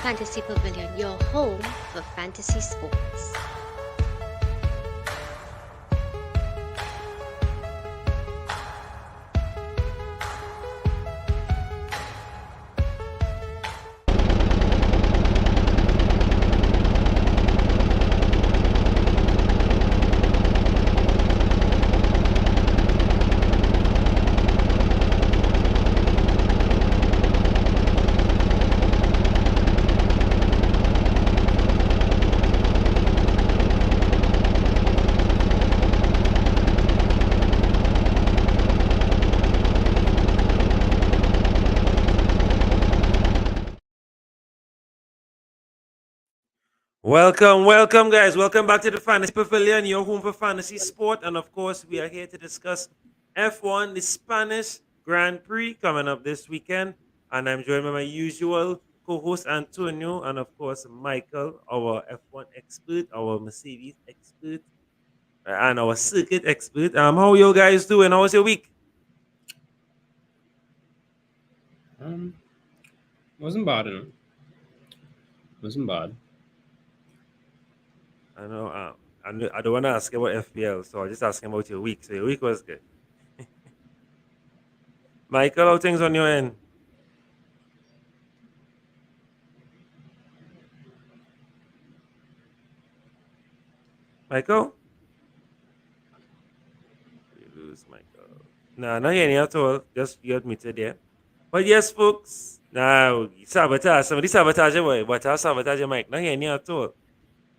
Fantasy Pavilion, your home for fantasy sports. Welcome, guys. Welcome back to the Fantasy Pavilion, your home for fantasy sport. And of course, we are here to discuss F1, the Spanish Grand Prix coming up this weekend. And I'm joined by my usual co host, Antonio, and of course, Michael, our F1 expert, our Mercedes expert, and our circuit expert. How you guys doing? How was your week? Um, wasn't bad, you know. Wasn't bad. I know. I don't want to ask about FPL, so I'll just ask about your week. So your week was good. Michael, how things on your end? Michael? We lose Michael. Nah, not any at all. Just you admitted there. But yes, folks. Now, sabotage. Somebody sabotage your boy. But I sabotage your mic. Not any at all.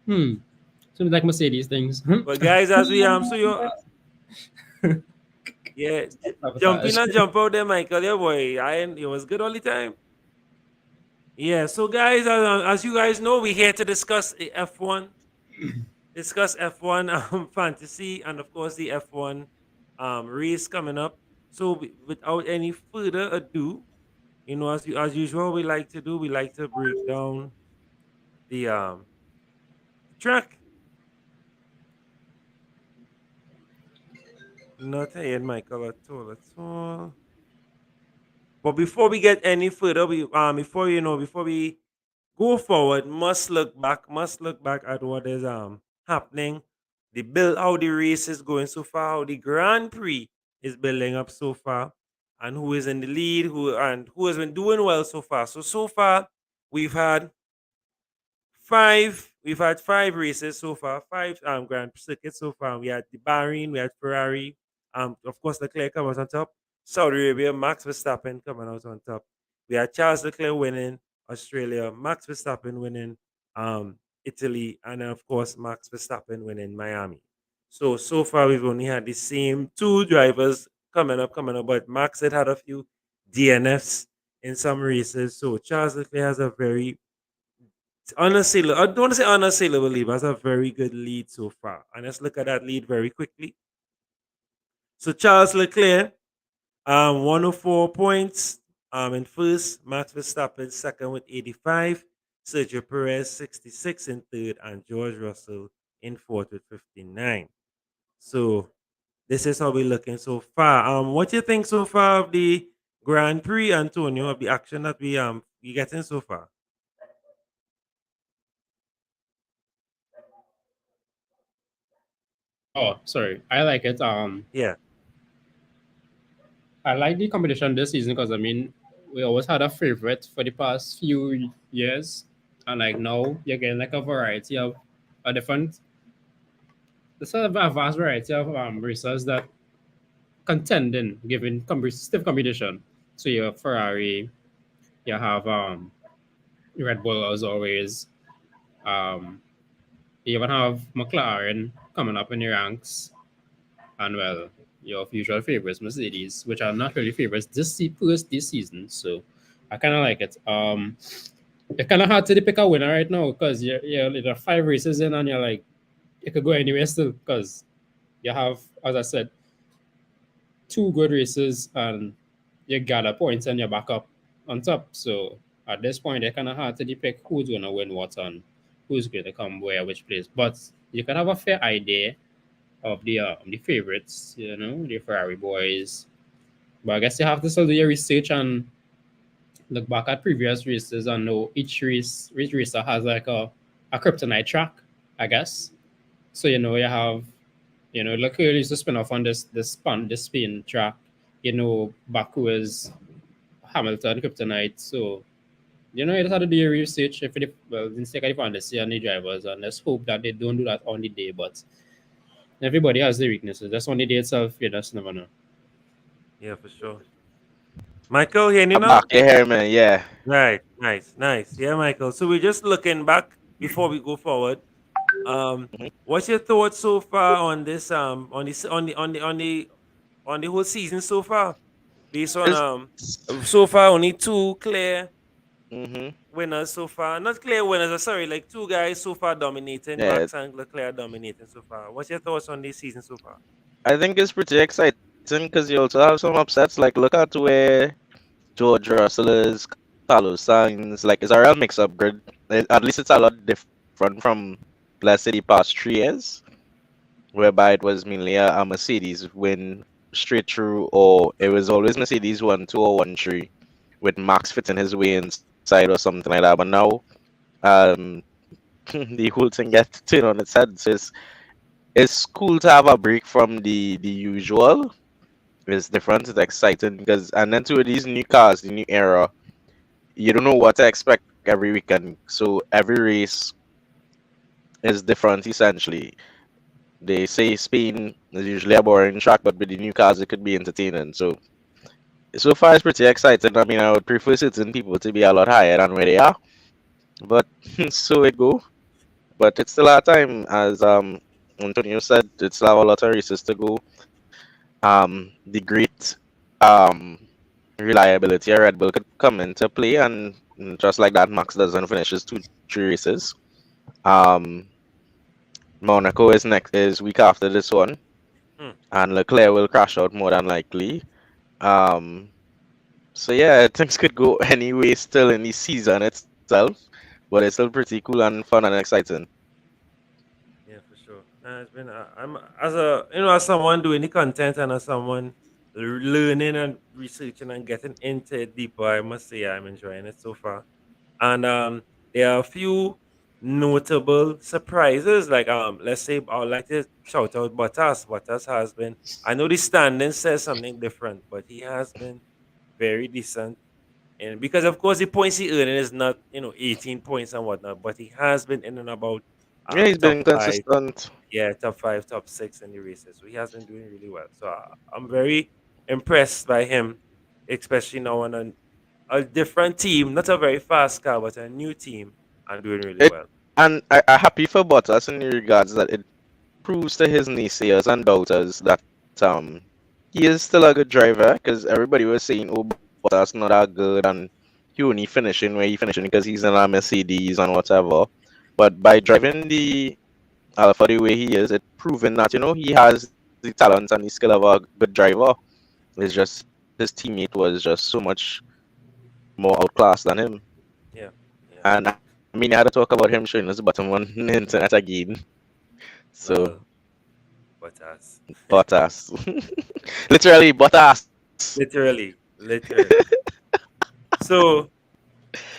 Hmm. Seems like Mercedes things. But guys, as we so you yeah, jump in Sabotage. and jump out there, Michael. Yeah, boy. It was good all the time. Yeah. So guys, as you guys know, we're here to discuss F1. Discuss F1 fantasy and of course the F1 race coming up. So without any further ado, as usual, we like to do. We like to break down the track. Not yet, Michael, at all, at all. But before we get any further, before we go forward, must look back at what is happening, the build, how the race is going so far, how the Grand Prix is building up so far, and who is in the lead, who has been doing well so far. So far, we've had five races so far, five Grand Circuits so far. We had the Bahrain, we had Ferrari, of course Leclerc comes on top. Saudi Arabia, Max Verstappen coming out on top. We had Charles Leclerc winning Australia, Max Verstappen winning Italy, and then of course Max Verstappen winning Miami. So far we've only had the same two drivers coming up, but Max had a few DNFs in some races. So Charles Leclerc has a very unassailable. I don't want to say unassailable lead, but has a very good lead so far. And let's look at that lead very quickly. So Charles Leclerc, 104 points. In first, Max Verstappen second with 85. Sergio Perez 66 in third, and George Russell in fourth with 59. So this is how we're looking so far. What do you think so far of the Grand Prix, Antonio, of the action that we getting so far? Oh, sorry. I like it. Yeah. I like the competition this season because I mean, we always had a favorite for the past few years, and like now you're getting like a variety of a different, there's sort of a vast variety of racers that contending, given stiff competition. So you have Ferrari, you have Red Bull as always. Um, you even have McLaren coming up in the ranks, and well, your usual favorites, Mercedes, which are not really favorites this season. So I kind of like it. It's kind of hard to pick a winner right now because you're 5 races in and you're like, it could go anywhere still because you have, as I said, 2 good races and you gather points and you're back up on top. So at this point, it's kind of hard to pick who's going to win what and who's going to come where, which place. But you can have a fair idea of the favorites, the Ferrari boys. But I guess you have to still do your research and look back at previous races and know each racer has like a kryptonite track, I guess. So you have Leclerc used to spin off on this spin track. Baku is Hamilton kryptonite. So you just have to do your research if it well instead of fantasy and the drivers, and let's hope that they don't do that on the day. But everybody has their weaknesses. That's on the day itself. You just never know. Yeah, for sure. Michael, hear you I'm now? back here, man. Yeah. Right, nice. Yeah, Michael. So we're just looking back before we go forward. What's your thoughts so far on this? On this, on the whole season so far, based on It's, so far only two clear hmm winners so far. Not clear winners, sorry, like two guys so far dominating. Yeah, Max and Leclerc dominating so far. What's your thoughts on this season so far? I think it's pretty exciting because you also have some upsets. Like, look at where George Russell is, Carlos Sainz. Like, it's a real mix-up grid. At least it's a lot different from, let's say, the past 3 years, whereby it was mainly a Mercedes win straight through, or it was always Mercedes 1-2 or 1-3, with Max fitting his way inside or something like that. But now, um, the whole thing gets turned on its head. So it's cool to have a break from the usual. It's different, it's exciting because, and then to these new cars, the new era, you don't know what to expect every weekend. So every race is different essentially. They say Spain is usually a boring track, but with the new cars, it could be entertaining. So far, it's pretty exciting. I mean, I would prefer certain people to be a lot higher than where they are, but so it go. But it's still our time, as Antonio said. It's still have a lot of races to go. The great um reliability of Red Bull could come into play, and just like that, Max doesn't finish his 2 3 races. Um, Monaco is week after this one, Hmm. and Leclerc will crash out more than likely. Um, so yeah, things could go anyway still in the season itself, but it's still pretty cool and fun and exciting. Yeah, for sure. It's been I'm as a as someone doing the content and as someone learning and researching and getting into it deeper. I must say I'm enjoying it so far. And there are a few notable surprises. Like let's say I would like to shout out Bottas. Bottas has been. I know the standing says something different, but he has been very decent. And because of course the points he earning is not 18 points and whatnot, but he has been in and about Yeah, he's top been five, consistent. yeah, top five, top six in the races. So he has been doing really well. So I'm very impressed by him, especially now on a different team, not a very fast car, but a new team, and doing really It well. and I happy for Bottas in the regards that it proves to his naysayers and doubters that he is still a good driver because everybody was saying, oh, Bottas not that good and he only finishing where he finishing because he's in a Mercedes and whatever. But by driving the Alpha the way he is, it proven that he has the talent and the skill of a good driver. It's just his teammate was just so much more outclassed than him. Yeah, yeah. And I mean, I had to talk about him showing us the bottom on the internet again. So Well, Bottas, Bottas, literally Bottas. literally. So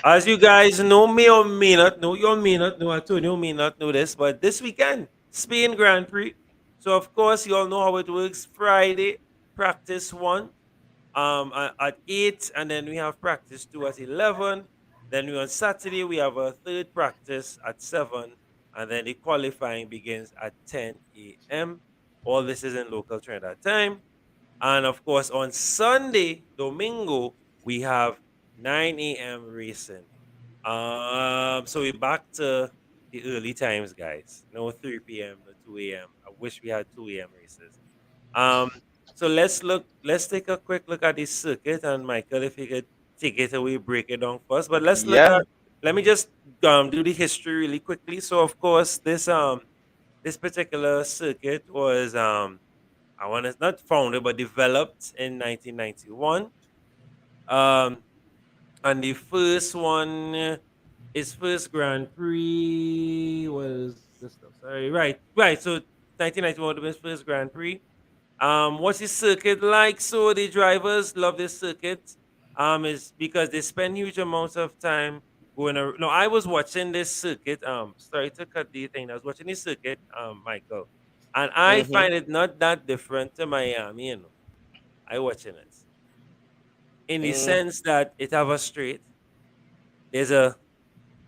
as you guys know, may or may not know, you may not know, Antonio may not know this, but this weekend, Spain Grand Prix. So of course, you all know how it works. Friday, practice one, at 8, and then we have practice 2 at 11. Then on Saturday we have a third practice at 7, and then the qualifying begins at 10 a.m. All this is in local Trinidad time. And of course, on Sunday, Domingo, we have 9 a.m. racing. So we're back to the early times, guys. No 3 p.m., no 2 a.m. I wish we had 2 a.m. races. Um, so let's take a quick look at this circuit, and Michael, if you could take it away, break it down first. But Yeah, let me just do the history really quickly. So of course, this particular circuit was I want to not founded but developed in 1991. Um, and the first one, its first Grand Prix was this stuff. Sorry, right. So 1991 was his first Grand Prix. What's the circuit like? So the drivers love this circuit. is because they spend huge amounts of time going around. No, I was watching this circuit. Sorry to cut the thing. I was watching this circuit, Michael, and I Mm-hmm. find it not that different to Miami. You know, I watching it in the Mm. sense that it have a straight. There's a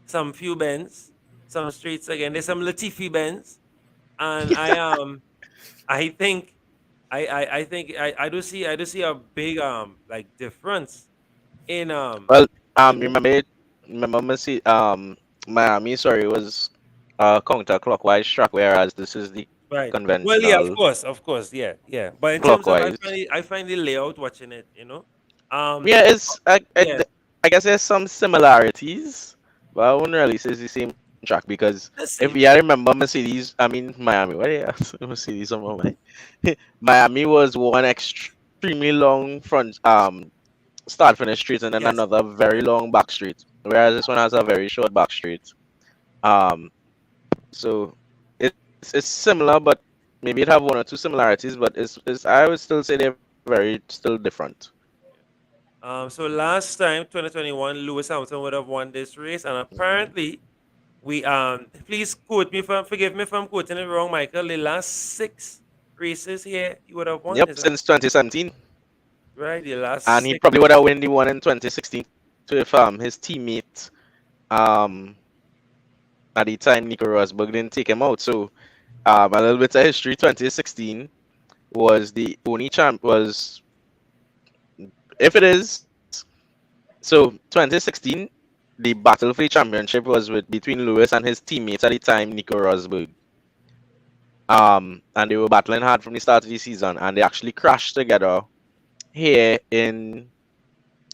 some few bends, some streets again. There's some Latifi bends, and I think I do see a big like difference in Well, you know remember Miami, sorry, was counterclockwise track, whereas this is the right. Well, yeah, conventional of course, yeah, yeah. But in terms of clockwise. I find the layout watching it, um, Yeah, it's yeah, I guess there's some similarities, but I wouldn't really say it's the same track because the if same. you remember Mercedes, I mean Miami, what yeah, Mercedes, some of my Miami was one extremely long front start finish street and then Yes. another very long back street, whereas this one has a very short back street. Um, so it's similar, but maybe it have one or two similarities, but it's I would still say they're very still different. So last time, 2021, Lewis Hamilton would have won this race, and apparently we please quote me if forgive me if I'm quoting it wrong, Michael. The last 6 races here, he would have won. Yep, Is that since 2017, right? The last and he six. probably would have won the one in 2016 to if his teammate um at the time Nico Rosberg didn't take him out. So a little bit of history. 2016 was the only champ was if it is so 2016 the battle for the championship was between Lewis and his teammates at the time Nico Rosberg. And they were battling hard from the start of the season, and they actually crashed together here in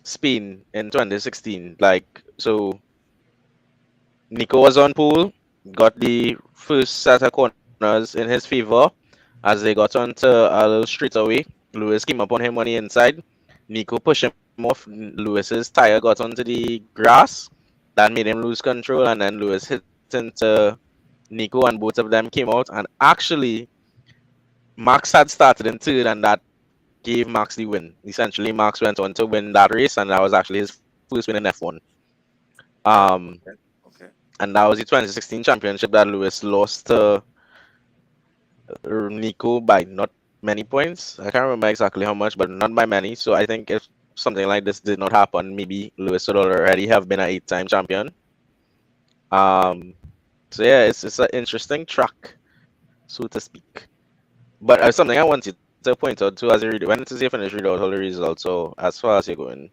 Spain in 2016. Like, so Nico was on pole, got the first set of corners in his favor. As they got onto a little straightaway, Lewis came up on him on the inside. Nico pushed him off. Lewis's tire got onto the grass. That made him lose control, and then Lewis hit into Nico, and both of them came out. And actually, Max had started in third, and that gave Max the win. Essentially, Max went on to win that race, and that was actually his first win in F1. Right. Um, Okay. Okay. and that was the 2016 championship that Lewis lost to Nico by not many points. I can't remember exactly how much, but not by many. So I think if something like this did not happen, maybe Lewis would already have been an 8-time champion. Um, so yeah, it's an interesting track, so to speak. But something I wanted to point out too, as you read, when it is you finish read out all the results. So as far as you're going,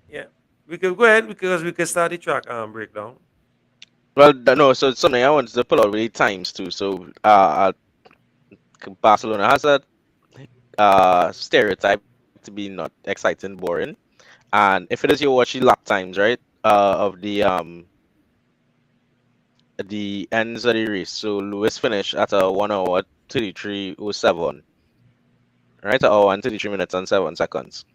Yeah. We could go ahead because we could start the track breakdown. well, no. So it's something I wanted to pull out with the times too. So Barcelona has a stereotype to be not exciting, boring. And if it is you watch the lap times, right, of the ends of the race. So Lewis finished at a 1 hour 33:07, right? An hour and 33 minutes and 7 seconds.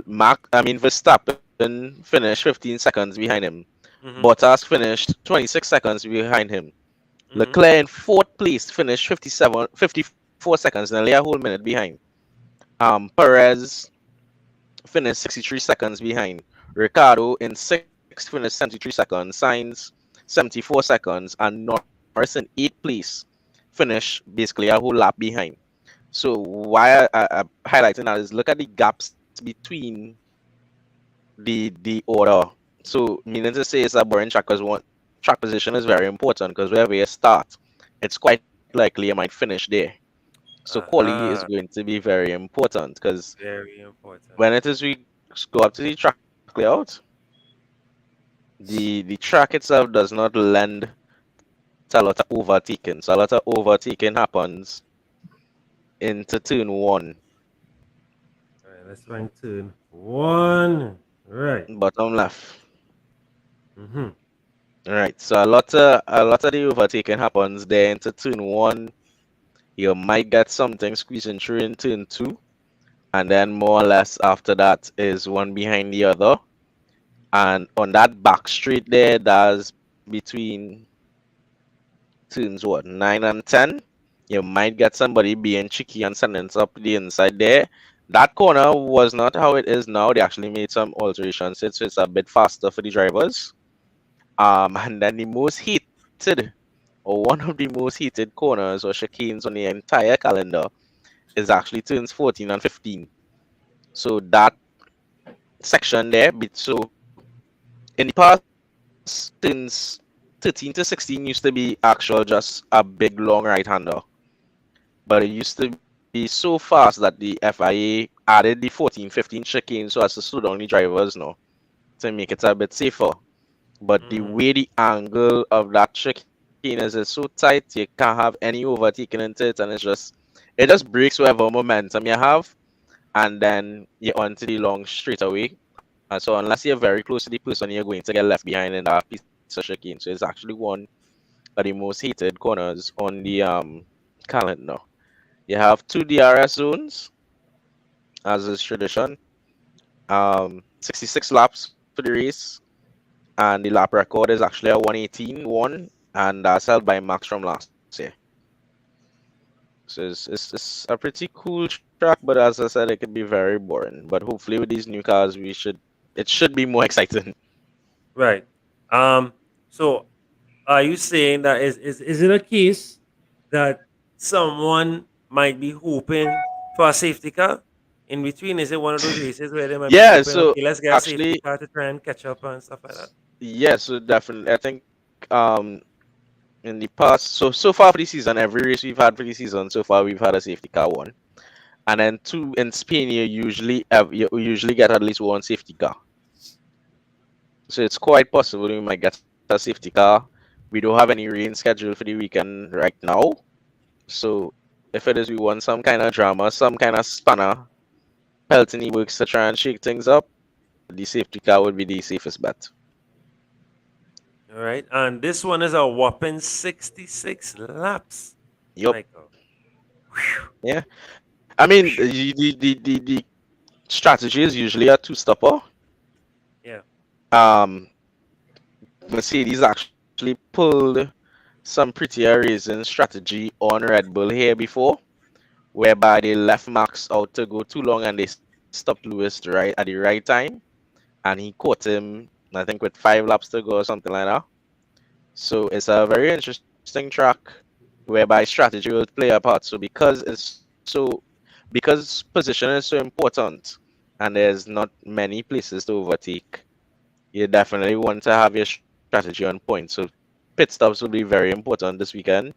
Verstappen finished 15 seconds behind him. Mm-hmm. Bottas finished 26 seconds behind him. Mm-hmm. Leclerc in fourth place finished 54 seconds, nearly a whole minute behind. Perez finished 63 seconds behind. Ricardo in sixth finished 73 seconds. Sainz 74 seconds, and Norris in eighth place finished basically a whole lap behind. So why I'm highlighting that is look at the gaps between the order. So meaning to say it's a boring track because one track position is very important because wherever you start, it's quite likely you might finish there. So quality is going to be very important because Very important. when it is we go up to the track layout, the track itself does not lend to a lot of overtaking. So a lot of overtaking happens into turn one. All right, let's find turn one. Right. Bottom left. Mm-hmm. Right. So a lot of the overtaking happens there into turn one. You might get something squeezing through in turn two. And then more or less after that is one behind the other. And on that back straight there, that's between turns 9 and 10. You might get somebody being cheeky and sending up the inside there. That corner was not how it is now. They actually made some alterations, so it's a bit faster for the drivers. And then the most heated, or one of the most heated corners or chicanes on the entire calendar is actually turns 14 and 15. So that section there, so in the past, turns 13 to 16 used to be actual just a big long right-hander. But it used to be so fast that the FIA added the 14-15 chicane so as to slow down the drivers now to make it a bit safer. But the way the angle of that chicane is so tight, you can't have any overtaking into it, and it just breaks whatever momentum you have, and then you're onto the long straightaway. And so unless you're very close to the person, you're going to get left behind in that piece of chicane. So it's actually one of the most hated corners on the calendar. You have two DRS zones, as is tradition. 66 laps for the race, and the lap record is actually a 1:18.1, and that's held by Max from last year. So it's a pretty cool track, but as I said, it could be very boring. But hopefully, with these new cars, it should be more exciting. Right. So are you saying that is it a case that someone might be hoping for a safety car in between? Is it one of those races where they might be Yeah, hoping, so okay, let's get a safety actually, car to try and catch up and stuff like that? yeah, so definitely, I think in the past, so far for the season, every race we've had for the season so far, we've had a safety car one, and then two in Spain, you usually get at least one safety car. So it's quite possible we might get a safety car. We don't have any rain scheduled for the weekend right now, so if it is we want some kind of drama, some kind of spanner, Peltony works to try and shake things up, the safety car would be the safest bet. All right. And this one is a whopping 66 laps, Yup. Michael. Yeah. I mean, the strategy is usually a two-stopper. Yeah. Mercedes actually pulled some pretty amazing strategy on Red Bull here before, whereby they left Max out to go too long and they stopped Lewis right at the right time, and he caught him, I think, with 5 laps to go or something like that. So it's a very interesting track whereby strategy will play a part. So because position is so important and there's not many places to overtake, you definitely want to have your strategy on point. So pit stops will be very important this weekend.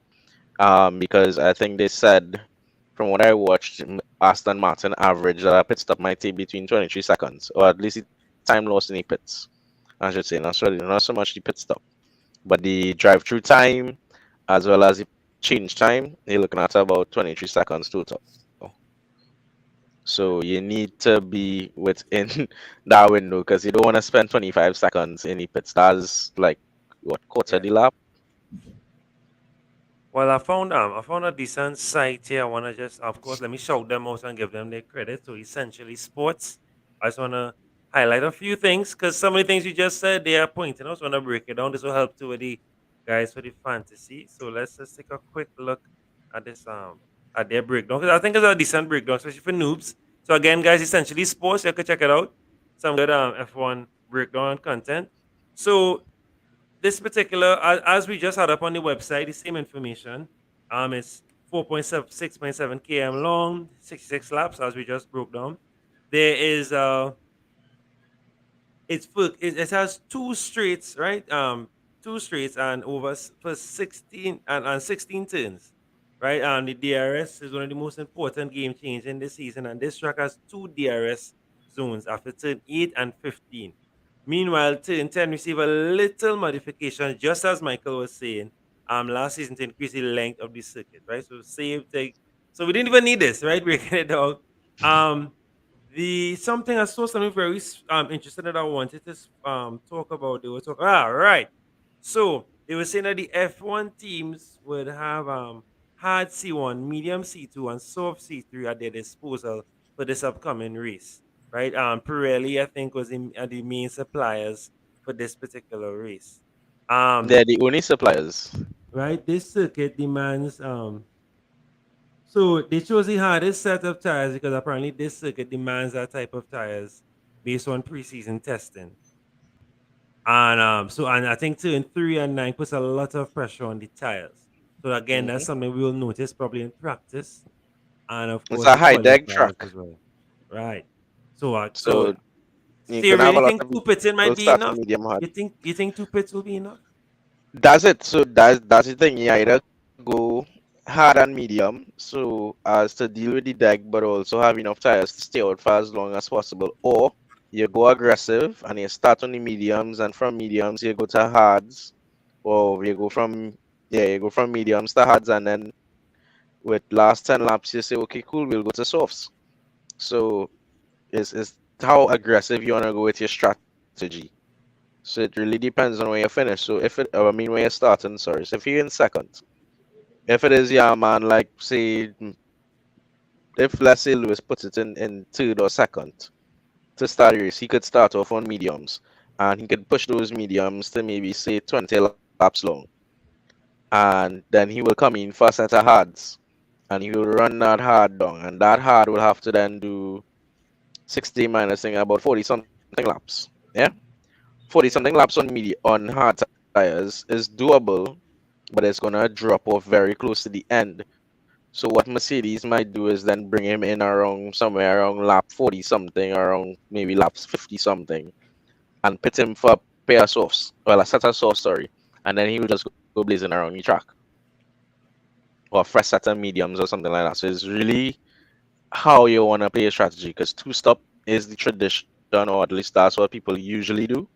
Because I think they said, from what I watched, Aston Martin average that a pit stop might take between 23 seconds, or at least the time lost in the pits. I should say, not so much the pit stop, but the drive-through time as well as the change time, you're looking at about 23 seconds total. So you need to be within that window because you don't want to spend 25 seconds in the pits. That's like what, quarter the lap? Well, I found a decent site here. I want to just, of course, let me shout them out and give them their credit. So essentially, sports. I just want to highlight a few things because some of the things you just said they are pointing. I just want to break it down. This will help to with the guys for the fantasy. So let's just take a quick look at this at their breakdown because I think it's a decent breakdown, especially for noobs. So again, guys, essentially sports. You can check it out. Some good F1 breakdown content. So this particular, as we just had up on the website, the same information. It's 6.7 km long, 66 laps, as we just broke down. There is it has two straights, right? Two straights and for 16 and 16 turns, right? The DRS is one of the most important game change in this season, and this track has two DRS zones after turn 8 and 15. Meanwhile, turn 10 receive a little modification, just as Michael was saying, last season to increase the length of the circuit, right? So so we didn't even need this, right? Breaking it down. Um, the something I saw something very interesting that I wanted to talk about. They were talking. Right. So they were saying that the F1 teams would have hard C1, medium C2, and soft C3 at their disposal for this upcoming race. Right. Pirelli, I think, was the main suppliers for this particular race. They're the only suppliers. Right. This circuit demands So they chose the hardest set of tires because apparently this circuit demands that type of tires based on preseason testing. And I think turn 3 and 9 puts a lot of pressure on the tires. So again, that's Hmm. something we will notice probably in practice and of It's course a the high deck qualifiers track, as well. Right. So so you can theory, have you a lot think of two pits in people might be starting enough? medium hard. You think 2 pits will be enough? That's it. So that's the thing. You either go hard and medium, so as to deal with the deck, but also have enough tires to stay out for as long as possible, or you go aggressive and you start on the mediums, and from mediums you go to hards, or you go from mediums to hards, and then with last 10 laps you say, okay, cool, we'll go to softs. So it's how aggressive you want to go with your strategy. So it really depends on where you finish. So I mean, where you're starting, sorry. So if you're in second, if it is, yeah, man, like say, if let's say Lewis puts it in third or second to start the race, he could start off on mediums and he could push those mediums to maybe say 20 laps long. And then he will come in first at a hards and he will run that hard down. And that hard will have to then do 60 minus thing about 40 something laps. Yeah? 40 Yeah. something laps on hard tires is doable, but it's gonna drop off very close to the end. So what Mercedes might do is then bring him in around somewhere around lap 40 something, around maybe laps 50 something, and pit him for a pair of softs, well, a set of softs, sorry, and then he will just go blazing around the track, or fresh set of mediums or something like that. So it's really how you want to play a strategy, because two stop is the tradition, or at least that's what people usually do.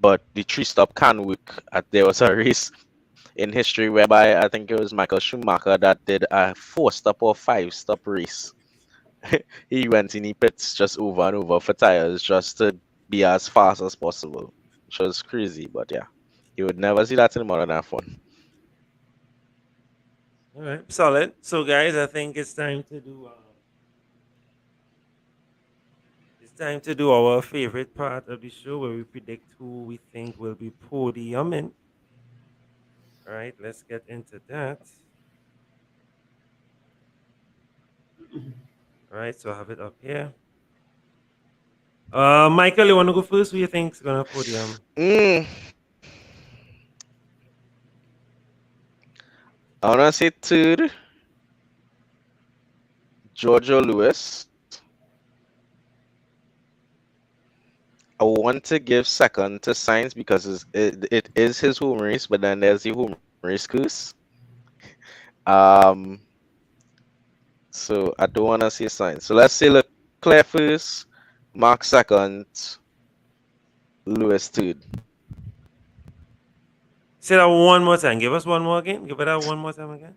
But the three stop can work. There was a race in history whereby I think it was Michael Schumacher that did a 4 stop or 5 stop race. He went in the pits just over and over for tires just to be as fast as possible, which was crazy. But yeah, you would never see that in modern F1. All right. Solid. So guys, I think it's time to do our favorite part of the show where we predict who we think will be podiuming. All right, let's get into that. All right, so I have it up here. Michael, you want to go first? Who you think's gonna podium? Mm, I wanna say third, Giorgio Lewis. I want to give second to Sainz because it is his home race, but then there's the home race curse. Um, so I don't want to say Sainz. So let's say Leclerc first, Mark second, Lewis third. Say that one more time. Give us one more again. Give it that one more time again.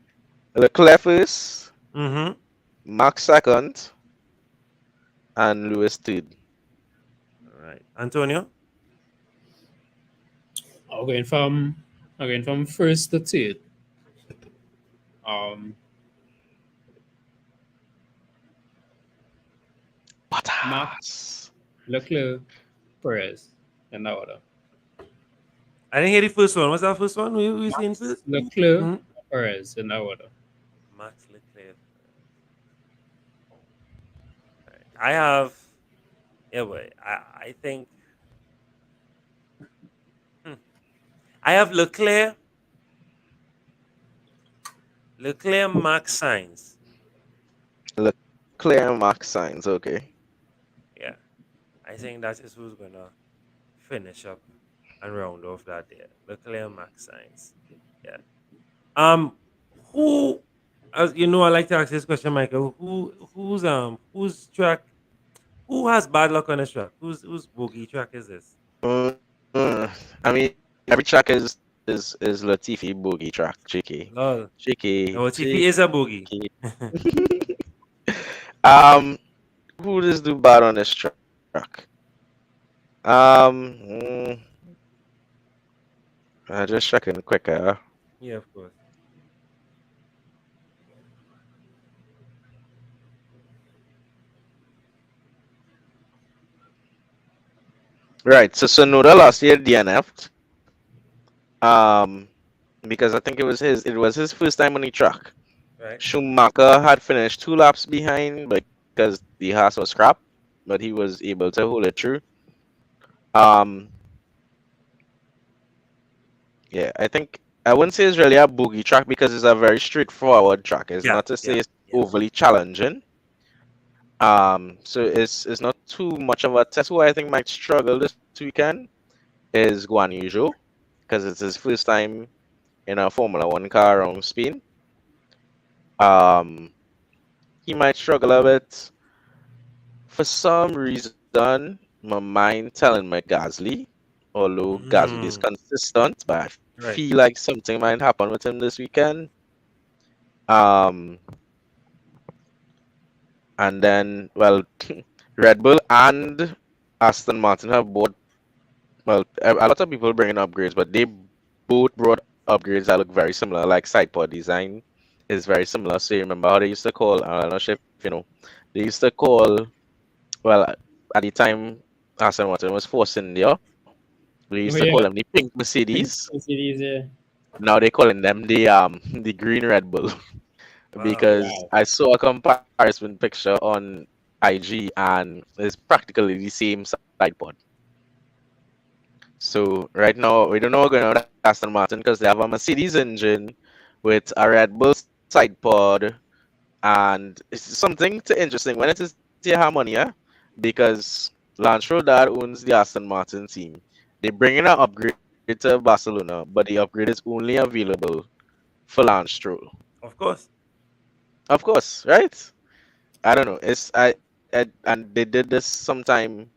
Leclerc first, Mm-hmm. Mark second, and Lewis third. All right, Antonio. Again from first to third. Um, Max, Leclerc, Perez, in that order. I didn't hear the first one. What's that first one? We saying first? Leclerc, Mhm. Perez, in that order. Max Leclerc. All right. I have. Yeah, but I think hmm, I have Leclerc, Max Sainz. Leclerc and Mark Sainz. Okay. Yeah, I think that is who's gonna finish up and round off that there. Leclerc, Max Sainz. Yeah. Um, who? As you know, I like to ask this question, Michael. Whose track? Who has bad luck on this track? Whose bogey track is this? Mm, I mean, every track is Latifi boogie track. Cheeky, Lol. cheeky, Oh, TP is a bogey. cheeky. Um, who does do bad on this track? Um, mm, just checking quicker. Yeah, of course. Right. So Sonoda last year DNF'd. Um, because I think it was his first time on the track. Right. Schumacher had finished 2 laps behind because the Haas was scrapped, but he was able to hold it through. Um, yeah, I think I wouldn't say it's really a boogie track because it's a very straightforward track. It's Yeah, not to say yeah, it's yeah. overly challenging. So it's not too much of a test. Who I think might struggle this weekend is Guan Yu Zhou because it's his first time in a Formula One car around Spain. Um, he might struggle a bit. For some reason, my mind telling me Gasly, although Gasly is Mm, consistent, but I right. feel like something might happen with him this weekend. Um, and then, well, Red Bull and Aston Martin have both, well, a lot of people bringing upgrades, but they both brought upgrades that look very similar, like sidepod design is very similar. So you remember how they used to call, I'm not sure if you know, they used to call, well, at the time Aston Martin was forced India, we used Oh to call yeah, them the pink pink Mercedes. series, yeah. Now they're calling them the the green Red Bull Wow. because Wow. I saw a comparison picture on IG and it's practically the same side pod. So right now we don't know what's going on with Aston Martin because they have a Mercedes engine with a Red Bull side pod, and it's something to interesting when it is the Harmonia because Lance Stroll that owns the Aston Martin team. They bring in an upgrade to Barcelona, but the upgrade is only available for Lance Stroll. Of course. Of course, right? I don't know. I and they did this sometime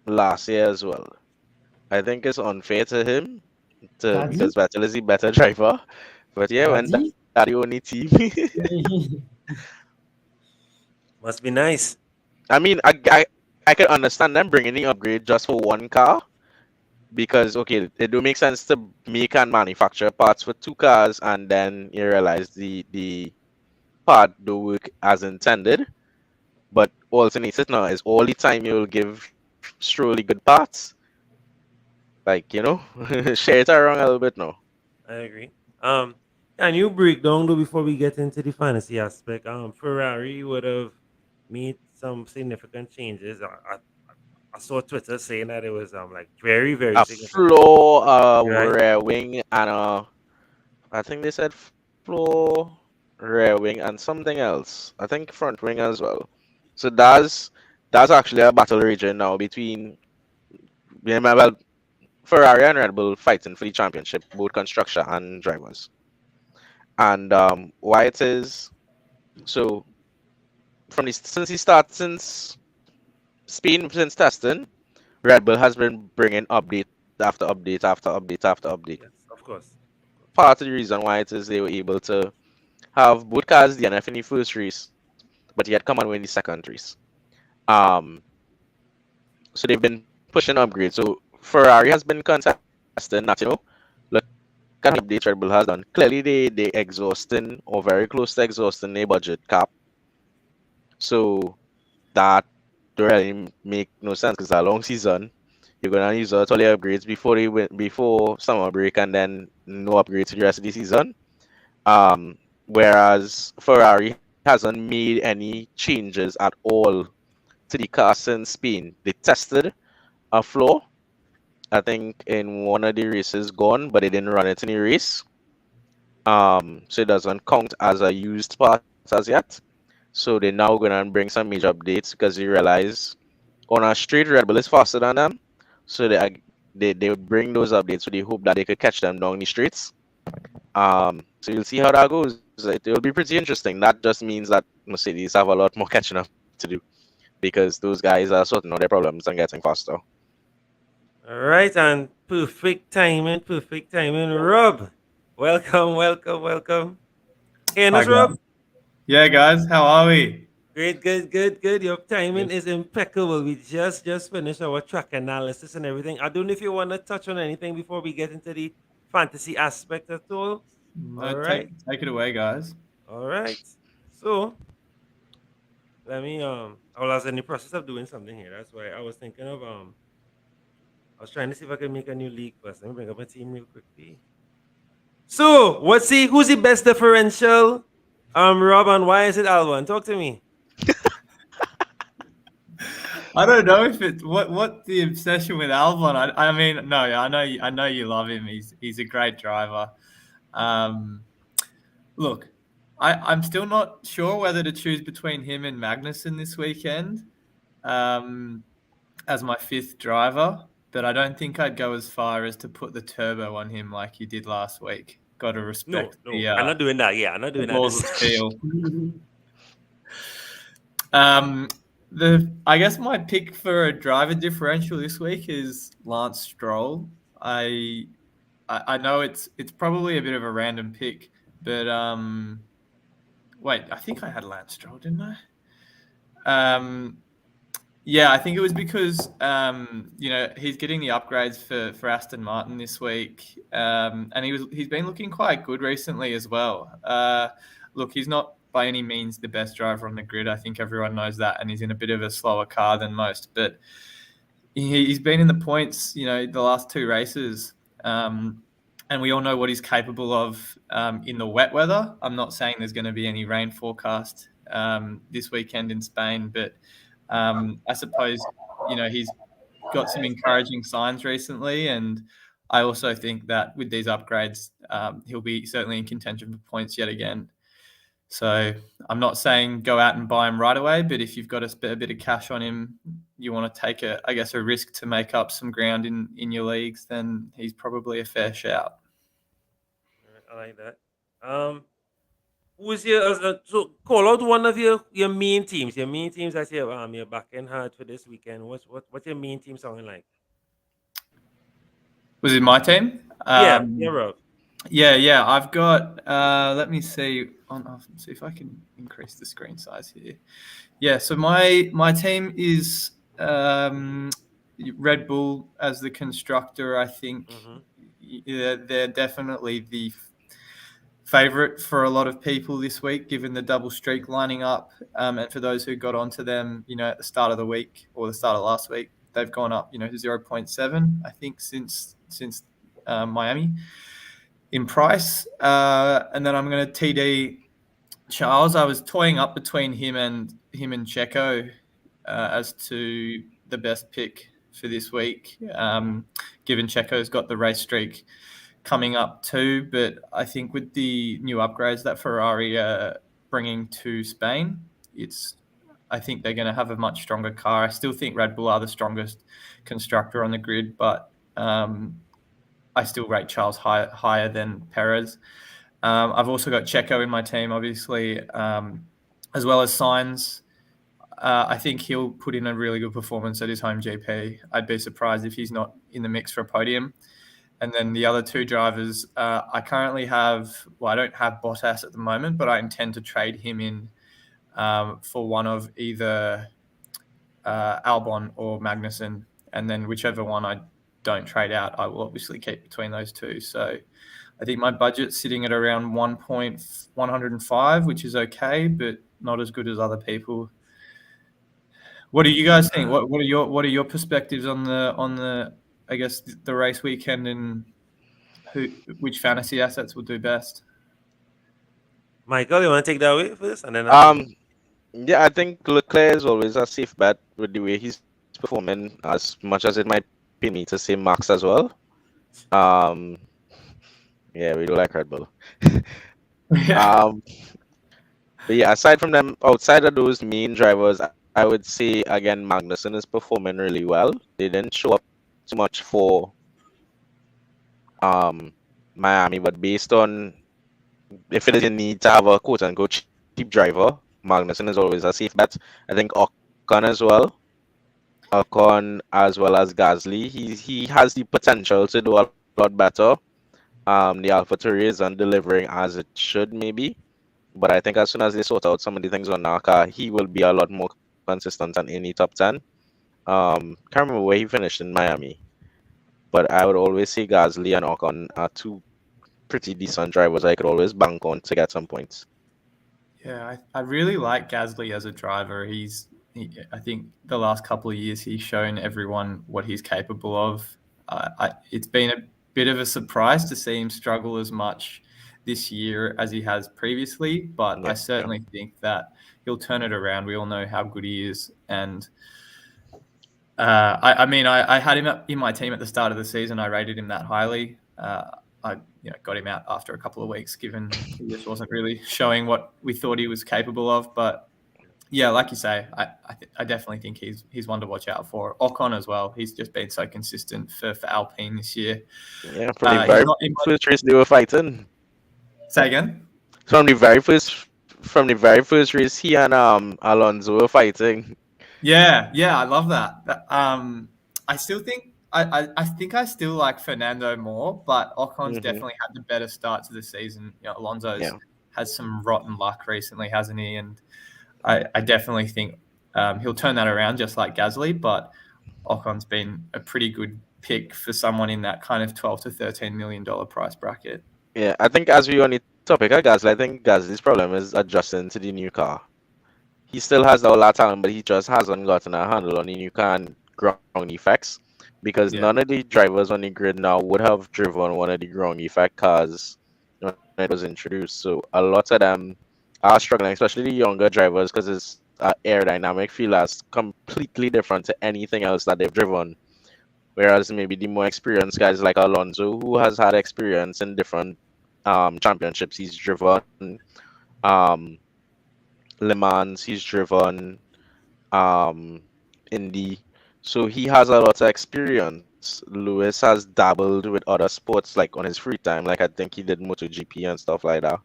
last year as well. I think it's unfair to him to Daddy? because Vettel is the better driver. But yeah, when Daddy? that the only team. Must be nice. I mean, I can understand them bringing the upgrade just for one car because okay, it do make sense to make and manufacture parts for 2 cars, and then you realize the part do work as intended. But alternative now is all the time you'll give Strolly good parts. Like, share it around a little bit now. I agree. Can you break down though before we get into the fantasy aspect? Ferrari would have made some significant changes. I saw Twitter saying that it was like very very A significant, floor, right? rear wing, and I think they said floor, rear wing, and something else. I think front wing as well. So that's actually a battle region now between well, Ferrari and Red Bull fighting for the championship, both constructor and drivers. And why it is so since Spain since testing, Red Bull has been bringing update after update after update after update. Yes, of course. Part of the reason why it is they were able to have both cars DNF in the first race, but yet come and win the second race. Um, so they've been pushing upgrades. So Ferrari has been contesting that, look at the updates Red Bull has done. Clearly they exhausting or very close to exhausting their budget cap. So that don't really make no sense because it's a long season. You're gonna use all your upgrades before summer break and then no upgrades for the rest of the season. Whereas Ferrari hasn't made any changes at all to the car since Spain. They tested a flaw, I think, in one of the races gone, but they didn't run it in the race. So it doesn't count as a used part as yet. So they're now gonna bring some major updates because they realize on a straight Red Bull is faster than them. So they would bring those updates. So they hope that they could catch them down the streets. So you'll see how that goes. It will be pretty interesting. That just means that Mercedes have a lot more catching up to do because those guys are sorting out their problems and getting faster. All right, and perfect timing, perfect timing. Rob, welcome, welcome, welcome. Hey, Hi, Rob. guys. Yeah, guys, how are we? Great, good, good, good. Your timing Yes. is impeccable. We just finished our track analysis and everything. I don't know if you want to touch on anything before we get into the fantasy aspect at all. All right, Take it away, guys. all right. So let me I was in the process of doing something here. That's why I was thinking of I was trying to see if I can make a new league first. Let me bring up my team real quickly. So who's the best differential Robin, why is it Albon? Talk to me. I don't know if it's what the obsession with Albon. I mean, no, I know you love him. He's a great driver. Look, I'm still not sure whether to choose between him and Magnussen this weekend as my fifth driver, but I don't think I'd go as far as to put the turbo on him like you did last week. Got to No, respect no, I'm not doing that. Yeah, I'm not the doing that. balls of steel. I guess my pick for a driver differential this week is Lance Stroll. I know it's probably a bit of a random pick, but wait, I think I had Lance Stroll, didn't I? Yeah, I think it was because he's getting the upgrades for Aston Martin this week, and he's been looking quite good recently as well. Look, he's not by any means the best driver on the grid. I think everyone knows that, and he's in a bit of a slower car than most. But he's been in the points, the last two races, and we all know what he's capable of in the wet weather. I'm not saying there's going to be any rain forecast this weekend in Spain, but I suppose he's got some encouraging signs recently, and I also think that with these upgrades, he'll be certainly in contention for points yet again. So I'm not saying go out and buy him right away, but if you've got a bit of cash on him, you want to take a risk to make up some ground in your leagues, then he's probably a fair shout. I like that. Who's your so call out one of your main teams? Your main teams that you're backing hard for this weekend. What's your main team sounding like? Was it my team? Yeah, Rob. Yeah. I've got. Let me see. See if I can increase the screen size here. Yeah. So my team is Red Bull as the constructor. I think they're definitely the favorite for a lot of people this week, given the double streak lining up. And for those who got onto them, at the start of the week or the start of last week, they've gone up, 0.7, I think, since Miami in price. And then I'm going to TD Charles. I was toying up between him and Checo as to the best pick for this week, given Checo's got the race streak coming up too. But I think with the new upgrades that Ferrari are bringing to Spain, I think they're going to have a much stronger car. I still think Red Bull are the strongest constructor on the grid, but I still rate Charles higher than Perez. I've also got Checo in my team, obviously, as well as Sainz. I think he'll put in a really good performance at his home GP. I'd be surprised if he's not in the mix for a podium. And then the other two drivers, I currently have, I don't have Bottas at the moment, but I intend to trade him in for one of either Albon or Magnussen. And then whichever one I don't trade out, I will obviously keep between those two. So I think my budget's sitting at around 1.105, which is okay, but not as good as other people. What do you guys think? What are your perspectives on the I guess the race weekend and which fantasy assets will do best? Michael, you want to take that away first, and then yeah, I think Leclerc is always a safe bet with the way he's performing, as much as it might pain me to say Max as well. Yeah, we do like Red Bull. Yeah. But yeah, aside from them, outside of those main drivers, I would say again Magnussen is performing really well. They didn't show up too much for Miami, but based on if it is a need to have a quote unquote cheap driver, Magnussen is always a safe bet. I think Ocon as well. Ocon as well as Gasly. He has the potential to do a lot better. The AlphaTauri isn't delivering as it should, maybe. But I think as soon as they sort out some of the things on NACA, he will be a lot more consistent than any top 10. Can't remember where he finished in Miami. But I would always say Gasly and Ocon are two pretty decent drivers I could always bank on to get some points. Yeah, I really like Gasly as a driver. I think the last couple of years he's shown everyone what he's capable of. It's been a bit of a surprise to see him struggle as much this year as he has previously, but I Yeah. certainly think that he'll turn it around. We all know how good he is, and I mean, I had him in my team at the start of the season. I rated him that highly. I got him out after a couple of weeks, given he just wasn't really showing what we thought he was capable of. But yeah, like you say, I definitely think he's one to watch out for. Ocon as well. He's just been so consistent for Alpine this year. Yeah, from the He's very not- first race they were fighting. Say again. From the very first race, he and Alonso were fighting. Yeah, I love that. I still think I think I still like Fernando more, but Ocon's Mhm. definitely had the better start to the season. Alonso's Yeah. has some rotten luck recently, hasn't he? And I definitely think he'll turn that around, just like Gasly. But Ocon's been a pretty good pick for someone in that kind of $12 to $13 million price bracket. Yeah, I think as we on the topic of Gasly, I think Gasly's problem is adjusting to the new car. He still has all that talent, but he just hasn't gotten a handle on the new car and ground effects. Because Yeah. none of the drivers on the grid now would have driven one of the ground effect cars when it was introduced. So a lot of them are struggling, especially the younger drivers, because it's aerodynamic feel that's completely different to anything else that they've driven. Whereas maybe the more experienced guys like Alonso, who has had experience in different championships, he's driven um, Le Mans, he's driven Indy, so he has a lot of experience. Lewis has dabbled with other sports like on his free time, like I think he did MotoGP and stuff like that.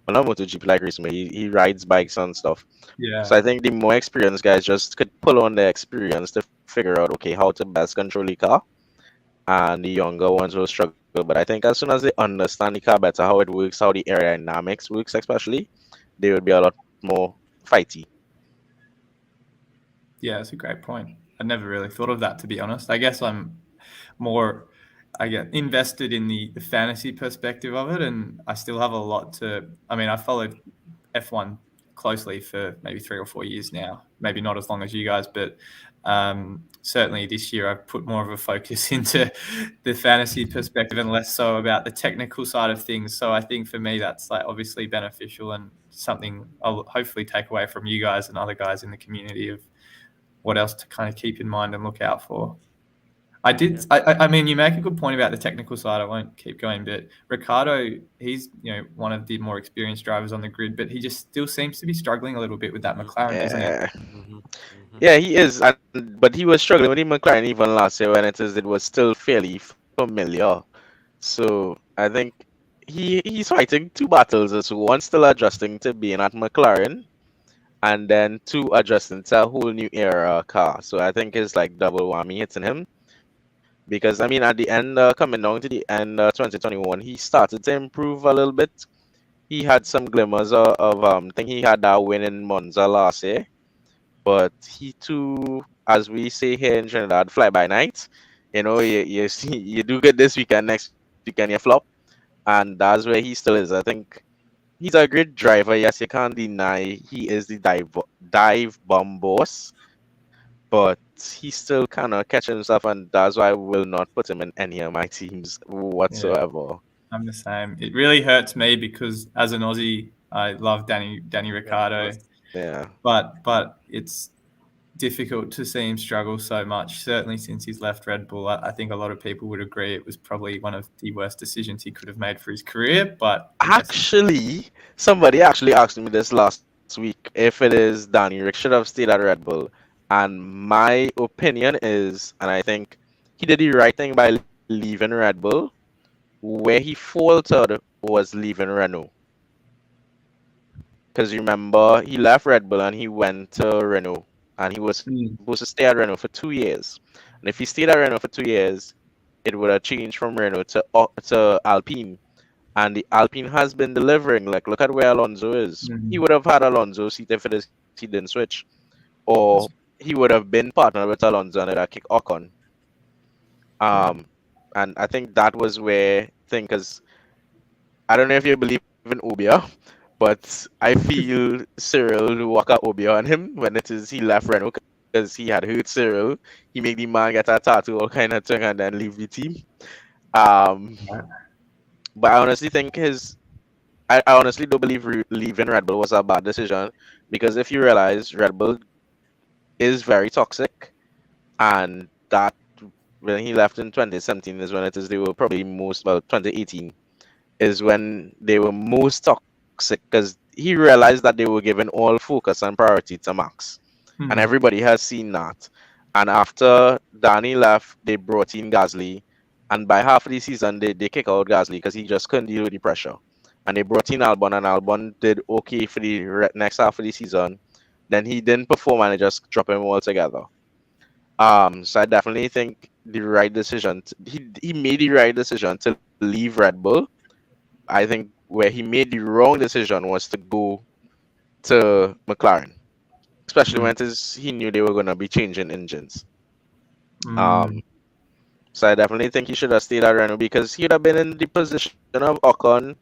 Well, not MotoGP like recently, he rides bikes and stuff. Yeah. So I think the more experienced guys just could pull on their experience to figure out, okay, how to best control the car. And the younger ones will struggle. But I think as soon as they understand the car better, how it works, how the aerodynamics works especially, they would be a lot more fighty. Yeah, that's a great point. I never really thought of that, to be honest. I guess I'm more, I get invested in the fantasy perspective of it, and I still have a lot to. I mean, I followed F1 closely for maybe 3 or 4 years now. Maybe not as long as you guys, but certainly this year I've put more of a focus into the fantasy perspective and less so about the technical side of things. So I think for me that's like obviously beneficial and something I'll hopefully take away from you guys and other guys in the community of what else to kind of keep in mind and look out for. I mean, you make a good point about the technical side. I won't keep going, but Ricardo, he's one of the more experienced drivers on the grid, but he just still seems to be struggling a little bit with that McLaren, doesn't he? Yeah, Mm-hmm. yeah, he is, but he was struggling with the McLaren even last year when it was still fairly familiar. So I think he's fighting two battles. So one still adjusting to being at McLaren, and then two adjusting to a whole new era car. So I think it's like double whammy hitting him. Because I mean, at the end, coming down to the end, 2021, he started to improve a little bit. He had some glimmers of I think he had that win in Monza last year, but he too, as we say here in Trinidad, fly by night. You see, you do good this weekend, next weekend you flop, and that's where he still is. I think he's a great driver. Yes, you can't deny he is the dive bomb boss, but he's still kind of catching himself, and that's why I will not put him in any of my teams whatsoever. I'm the same. It really hurts me because as an Aussie, I love Danny Ricciardo, Yeah. but it's difficult to see him struggle so much. Certainly since he's left Red Bull, I think a lot of people would agree it was probably one of the worst decisions he could have made for his career. But Actually, somebody actually asked me this last week if it is Danny Rick should have stayed at Red Bull. And my opinion is, and I think he did the right thing by leaving Red Bull. Where he faltered was leaving Renault. Because remember, he left Red Bull and he went to Renault. And he was supposed to stay at Renault for 2 years. And if he stayed at Renault for 2 years, it would have changed from Renault to Alpine. And the Alpine has been delivering. Like, look at where Alonso is. He would have had Alonso seat if he didn't switch. Or he would have been partnered with Alonso and it would kick Ocon. And I think that was where because I don't know if you believe in Obia, but I feel Cyril walk out Obia on him when he left Renault because he had hurt Cyril. He made the man get a tattoo, all kind of thing, and then leave the team. But I honestly think his I honestly don't believe leaving Red Bull was a bad decision, because if you realize Red Bull is very toxic, and that when he left in 2017 is when they were probably most, well, 2018 is when they were most toxic, because he realized that they were giving all focus and priority to Max. And everybody has seen that. And after Danny left, they brought in Gasly, and by half of the season, they kick out Gasly because he just couldn't deal with the pressure. And they brought in Albon, and Albon did okay for the next half of the season. Then he didn't perform, and they just dropped him altogether. So I definitely think the right decision. He made the right decision to leave Red Bull. I think where he made the wrong decision was to go to McLaren, especially when he knew they were going to be changing engines. So I definitely think he should have stayed at Renault, because he would have been in the position of Ocon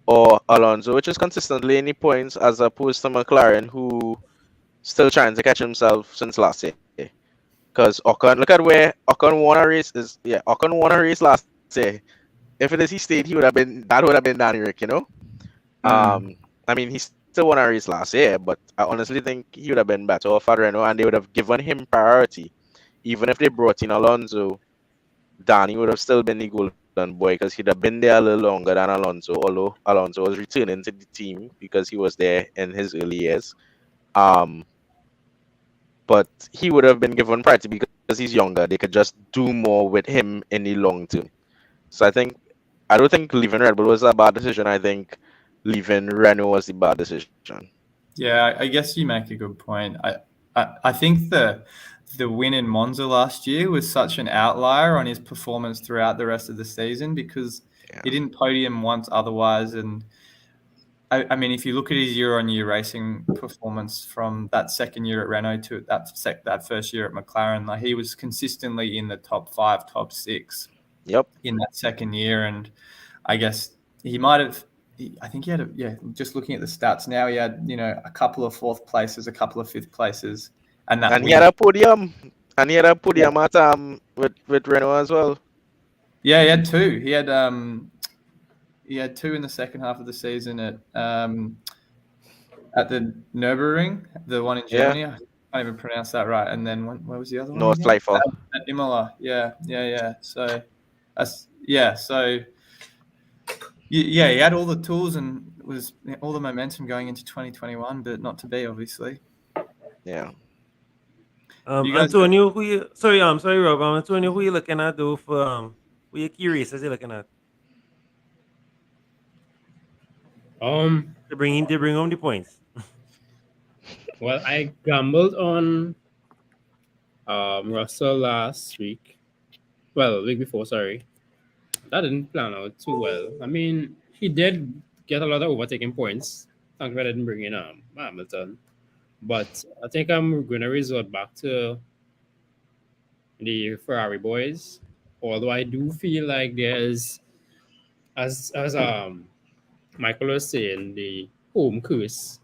or Alonso, which is consistently in the points, as opposed to McLaren, who still trying to catch himself since last year. Because Ocon, look at where Ocon won a race. Ocon won a race last year. If it is he stayed, that would have been Danny Rick, you know. I mean, he still won a race last year, but I honestly think he would have been better off at Renault, and they would have given him priority. Even if they brought in Alonso, Danny would have still been the golden boy, because he'd have been there a little longer than Alonso, although Alonso was returning to the team because he was there in his early years. But he would have been given priority because he's younger. They could just do more with him in the long term. So I don't think leaving Red Bull was a bad decision. I think leaving Renault was the bad decision. Yeah, I guess you make a good point. I think the win in Monza last year was such an outlier on his performance throughout the rest of the season, because he didn't podium once otherwise. And I mean, if you look at his year-on-year racing performance from that second year at Renault to that first year at McLaren, like, he was consistently in the top 5, top 6. Yep. In that second year, and I guess he might have. I think he had just looking at the stats now, he had a couple of 4th places, a couple of 5th places, and he had a podium. And he had a podium at with Renault as well. Yeah, he had 2. He had 2 in the second half of the season at the Nürburgring, the one in Germany. I can't even pronounce that right. And then where was the other one? Nordschleife. At Imola. Yeah. So, he had all the tools and was all the momentum going into 2021, but not to be, obviously. Yeah. Antonio, sorry, Rob. Antonio, who you looking at though for who you key races you looking at? To bring home the points. Well, I gambled on Russell last week. Well, week before, sorry. That didn't plan out too well. I mean, he did get a lot of overtaking points. Thankfully, I didn't bring in Hamilton. But I think I'm going to resort back to the Ferrari boys. Although I do feel like there's, as Michael was saying, the home curse.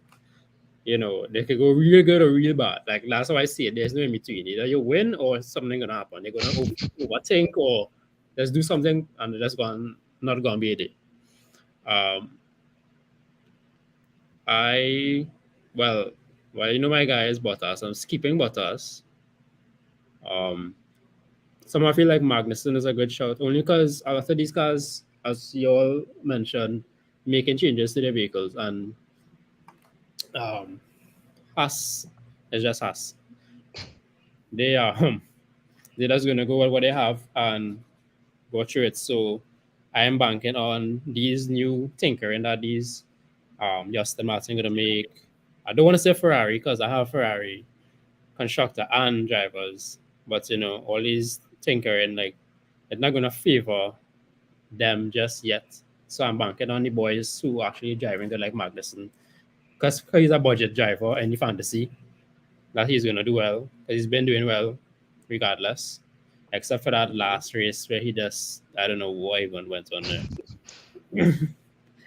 They could go real good or real bad. Like last time I see it, there's no in between. Either you win or something gonna happen. They're gonna overthink or let's do something and that's not gonna be a day. My guy is Bottas. I'm skipping Bottas. Some I feel like Magnussen is a good shout only because a lot of these cars, as you all mentioned, making changes to their vehicles, and Haas is just Haas. They are they're just gonna go with what they have and go through it. So I am banking on these new tinkering that these Aston Martin gonna make. I don't want to say Ferrari because I have Ferrari constructor and drivers, but all these tinkering, like, it's not gonna favor them just yet. So I'm banking on the boys who actually driving the like Magnussen, because he's a budget driver and the fantasy that he's gonna do well, because he's been doing well regardless, except for that last race where he just, I don't know what even went on there.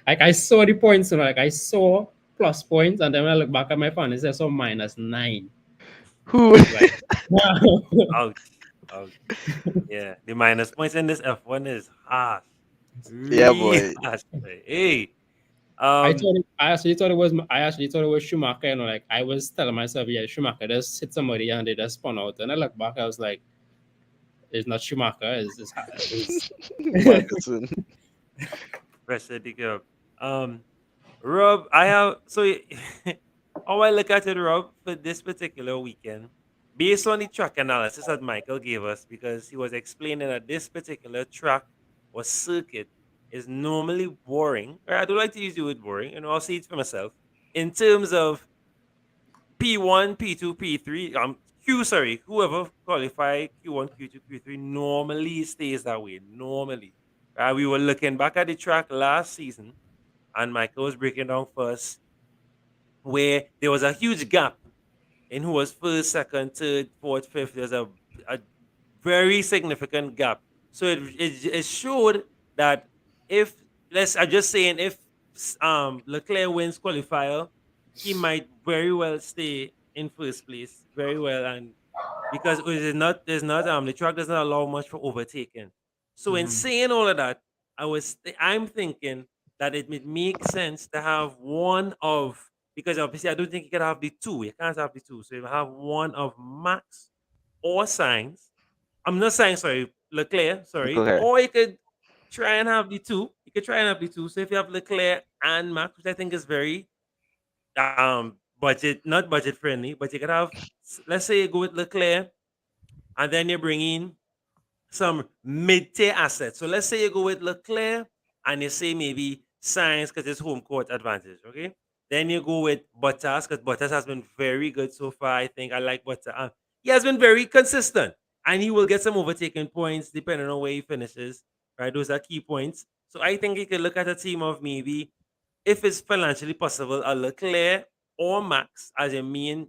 Like I saw the points and I saw plus points, and then when I look back at my phone, it says so -9. Who? Like, Ouch. Yeah, the minus points in this F1 is harsh. Yeah, boy. Harsh. Hey, I actually thought it was Schumacher. You know, like I was telling myself, yeah, Schumacher just hit somebody and they just spun out. And I look back, I was like, it's not Schumacher. It's Magnussen. Rest of the girl. Rob, I have how I look at it, Rob, for this particular weekend, based on the track analysis that Michael gave us, because he was explaining that this particular track or circuit is normally boring. Or I don't like to use the word boring, and I'll see it for myself. In terms of P1, P2, P3, whoever qualify Q1, Q2, Q3 normally stays that way. Normally. We were looking back at the track last season, and Michael was breaking down first where there was a huge gap in who was first, second, third, fourth, fifth. There's a very significant gap. So it showed that if I'm just saying if Leclerc wins qualifier, he might very well stay in first place very well, and because there's not the track doesn't allow much for overtaking. So in saying all of that, I'm thinking that it would make sense to have one of, because obviously I don't think you can have the two. You can't have the two. So you have one of Max or Sainz. I'm not saying sorry, Leclerc, sorry. Leclerc. Or you could try and have the two. You could try and have the two. So if you have Leclerc and Max, which I think is very not budget friendly, but you could have, let's say you go with Leclerc and then you bring in some mid-tier assets. So let's say you go with Leclerc and you say maybe Sainz because it's home court advantage, okay? Then you go with Bottas because Bottas has been very good so far. I think I like Bottas. He has been very consistent and he will get some overtaking points depending on where he finishes, right? Those are key points. So I think you could look at a team of maybe, if it's financially possible, a Leclerc or Max as your main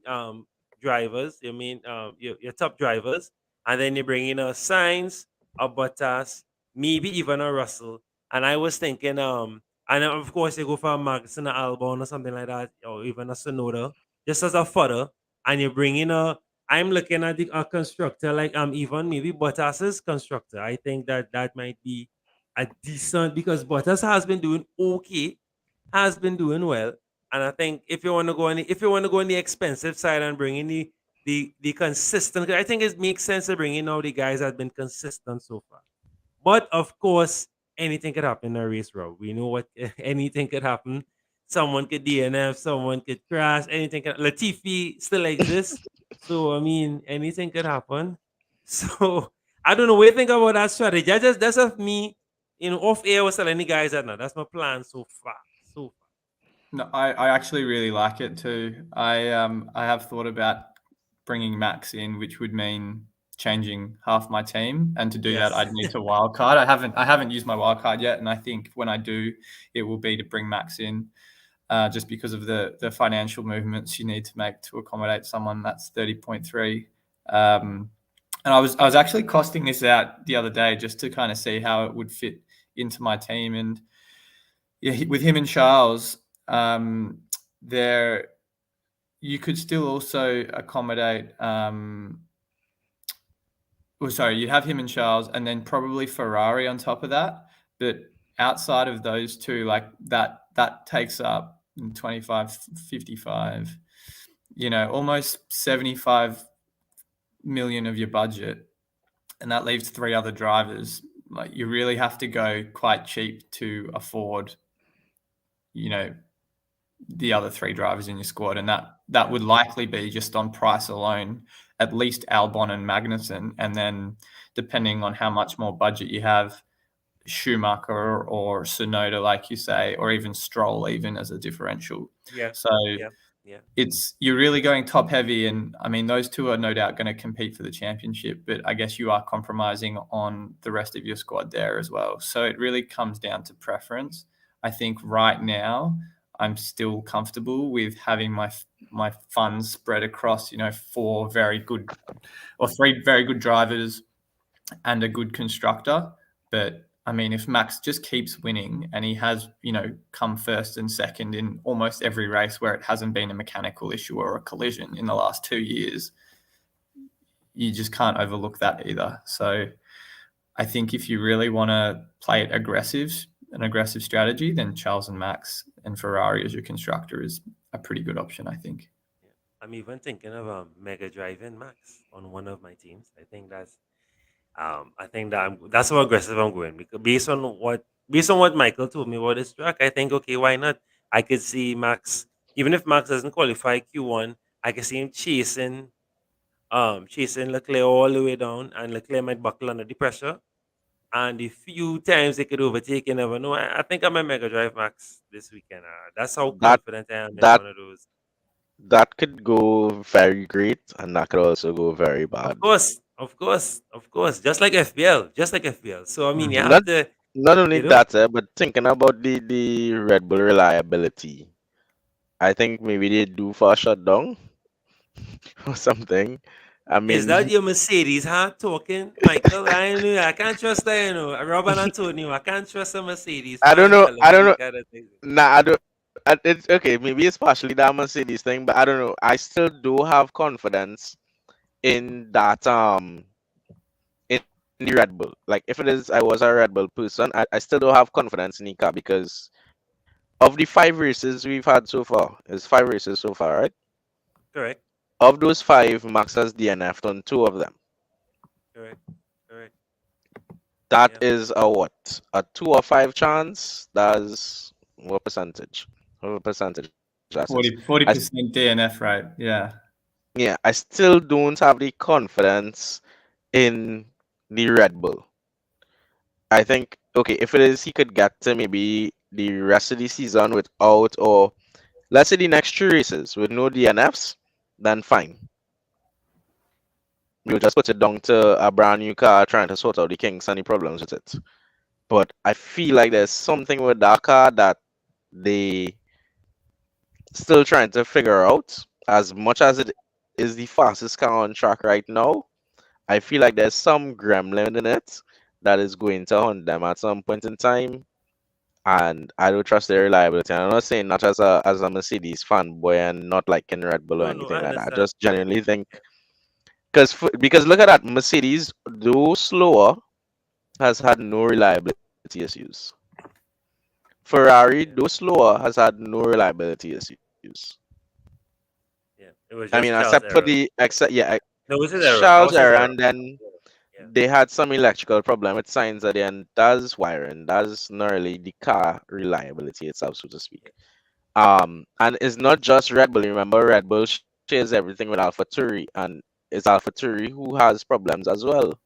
drivers, your main your top drivers, and then you bring in a Sainz, a Bottas, maybe even a Russell. And I was thinking, and of course you go for a Magnussen, an Albon, or something like that, or even a Sonoda, just as a fodder, and you bring in a. I'm looking at a constructor like even maybe Bottas's constructor. I think that might be a decent, because Bottas has been doing okay, has been doing well. And I think if you want to go on the expensive side and bring in the consistent, I think it makes sense to bring in all the guys that have been consistent so far. But of course, anything could happen in a race, Rob. We know what anything could happen. Someone could DNF, someone could crash, anything could, Latifi still exists. So I mean anything could happen. So I don't know what you think about that strategy. That's of me, off air I was telling the guys that now. That's my plan so far. So far. No, I actually really like it too. I have thought about bringing Max in, which would mean changing half my team, and to do that I'd need to wildcard. I haven't used my wildcard yet, and I think when I do, it will be to bring Max in, just because of the financial movements you need to make to accommodate someone that's 30.3. And I was actually costing this out the other day just to kind of see how it would fit into my team, and yeah, with him and Charles, there you could still also accommodate. You have him and Charles, and then probably Ferrari on top of that. But outside of those two, like that takes up 25, 55, almost 75 million of your budget, and that leaves three other drivers. Like, you really have to go quite cheap to afford, the other three drivers in your squad, and that would likely be just on price alone, at least Albon and Magnussen, and then depending on how much more budget you have, Schumacher or Tsunoda, like you say, or even Stroll, even as a differential. Yeah. So yeah. You're really going top heavy, and I mean those two are no doubt going to compete for the championship, but I guess you are compromising on the rest of your squad there as well. So it really comes down to preference. I think right now I'm still comfortable with having my funds spread across, three very good drivers and a good constructor. But I mean, if Max just keeps winning and he has, come first and second in almost every race where it hasn't been a mechanical issue or a collision in the last 2 years, you just can't overlook that either. So I think if you really want to play it an aggressive strategy, then Charles and Max and Ferrari as your constructor is a pretty good option, I think. I'm even thinking of Mega Driving Max on one of my teams. I think that's how aggressive I'm going because based on what Michael told me about this track, I think okay, why not? I could see Max, even if Max doesn't qualify Q1, I could see him chasing Leclerc all the way down, and Leclerc might buckle under the pressure. And the few times they could overtake, you never know. I think I'm a Mega Drive Max this weekend. That's how That confident I am in that one of those. that could go very great, and that could also go very bad. Of course, of course, of course. Just like FBL. So I mean, you Not have to, not only you know, that, but thinking about the Red Bull reliability, I think maybe they do for a shutdown or something. I is that mean, your Mercedes, huh? Talking, Michael? I can't trust that. Rob and Antonio. I can't trust a Mercedes I don't fan know. telling I me don't the know. kind of thing. Nah, I don't. It's okay. Maybe it's partially that Mercedes thing, but I don't know. I still do have confidence in that in the Red Bull. Like if it is, I was a Red Bull person. I still do have confidence in the car because of the 5 races we've had so far. It's 5 races so far, right? Correct, Of those 5, Max has DNF'd on 2 of them. correct, correct. That Yeah. is a what? A 2 or 5 chance? That's what percentage? What percentage that is? 40% DNF rate. Yeah. Yeah, I still don't have the confidence in the Red Bull. I think okay, if it is he could get to maybe the rest of the season without, or let's say the next 3 races with no DNFs, then fine. We'll just put it down to a brand new car trying to sort out the kinks and the problems with it. But I feel like there's something with that car that they still trying to figure out. As much as it is the fastest car on track right now, I feel like there's some gremlin in it that is going to hunt them at some point in time. And I don't trust their reliability. And I'm not saying not as a Mercedes fanboy and not liking Red Bull or No, anything I like that. I understand. just genuinely think because look at that, Mercedes, though slower, has had no reliability issues. Ferrari, though slower, has had no reliability issues. Yeah, it was I mean, just Charles except for error. the except yeah, No, it was his error. That Charles was his error, error. and then Yeah, they had some electrical problem with signs at the end. That's wiring. That's not really the car reliability itself, so to speak. And it's not just Red Bull. Remember, Red Bull shares everything with AlphaTauri, and it's AlphaTauri who has problems as well.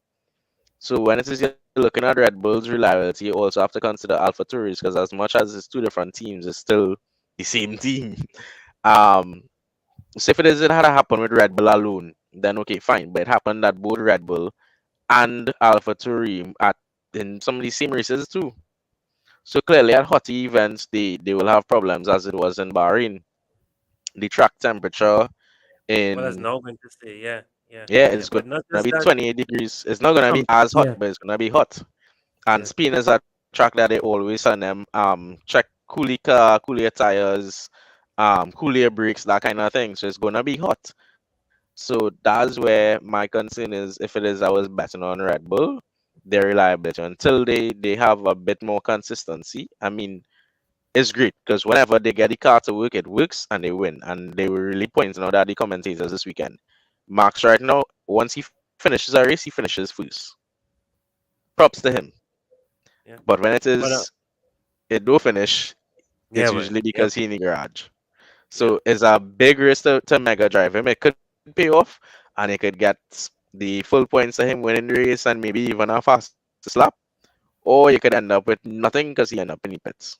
So when it is you're looking at Red Bull's reliability, you also have to consider AlphaTauri's because as much as it's 2 different teams, it's still the same team. Um, so if it had happened with Red Bull alone, then okay, fine. But it happened that both Red Bull and AlphaTauri at in some of the same races too. So clearly at hot events they will have problems as it was in Bahrain. The track temperature well, it's in now going to stay. Yeah, yeah, yeah, yeah. it's But gonna not be just that. 28 degrees. It's not gonna be as hot, Yeah, but it's gonna be hot. And yeah. Spain is a track that they always on them check coolie car, coolie tires, coolie brakes, that kind of thing. So it's gonna be hot. So that's where my concern is. If it is I was betting on Red Bull, their reliability until they have a bit more consistency. I mean, it's great because whenever they get the car to work, it works and they win. And they were really pointing out that the commentators this weekend. Max right now, once he finishes a race, he finishes first. Props to him. Yeah. But when it But is it do finish, yeah, it's but usually yeah, because he in the garage. yeah. So it's a big risk to Mega Drive him. It could pay off and it could get the full points of him winning the race and maybe even a fast lap. Or you could end up with nothing because he end up in the pits.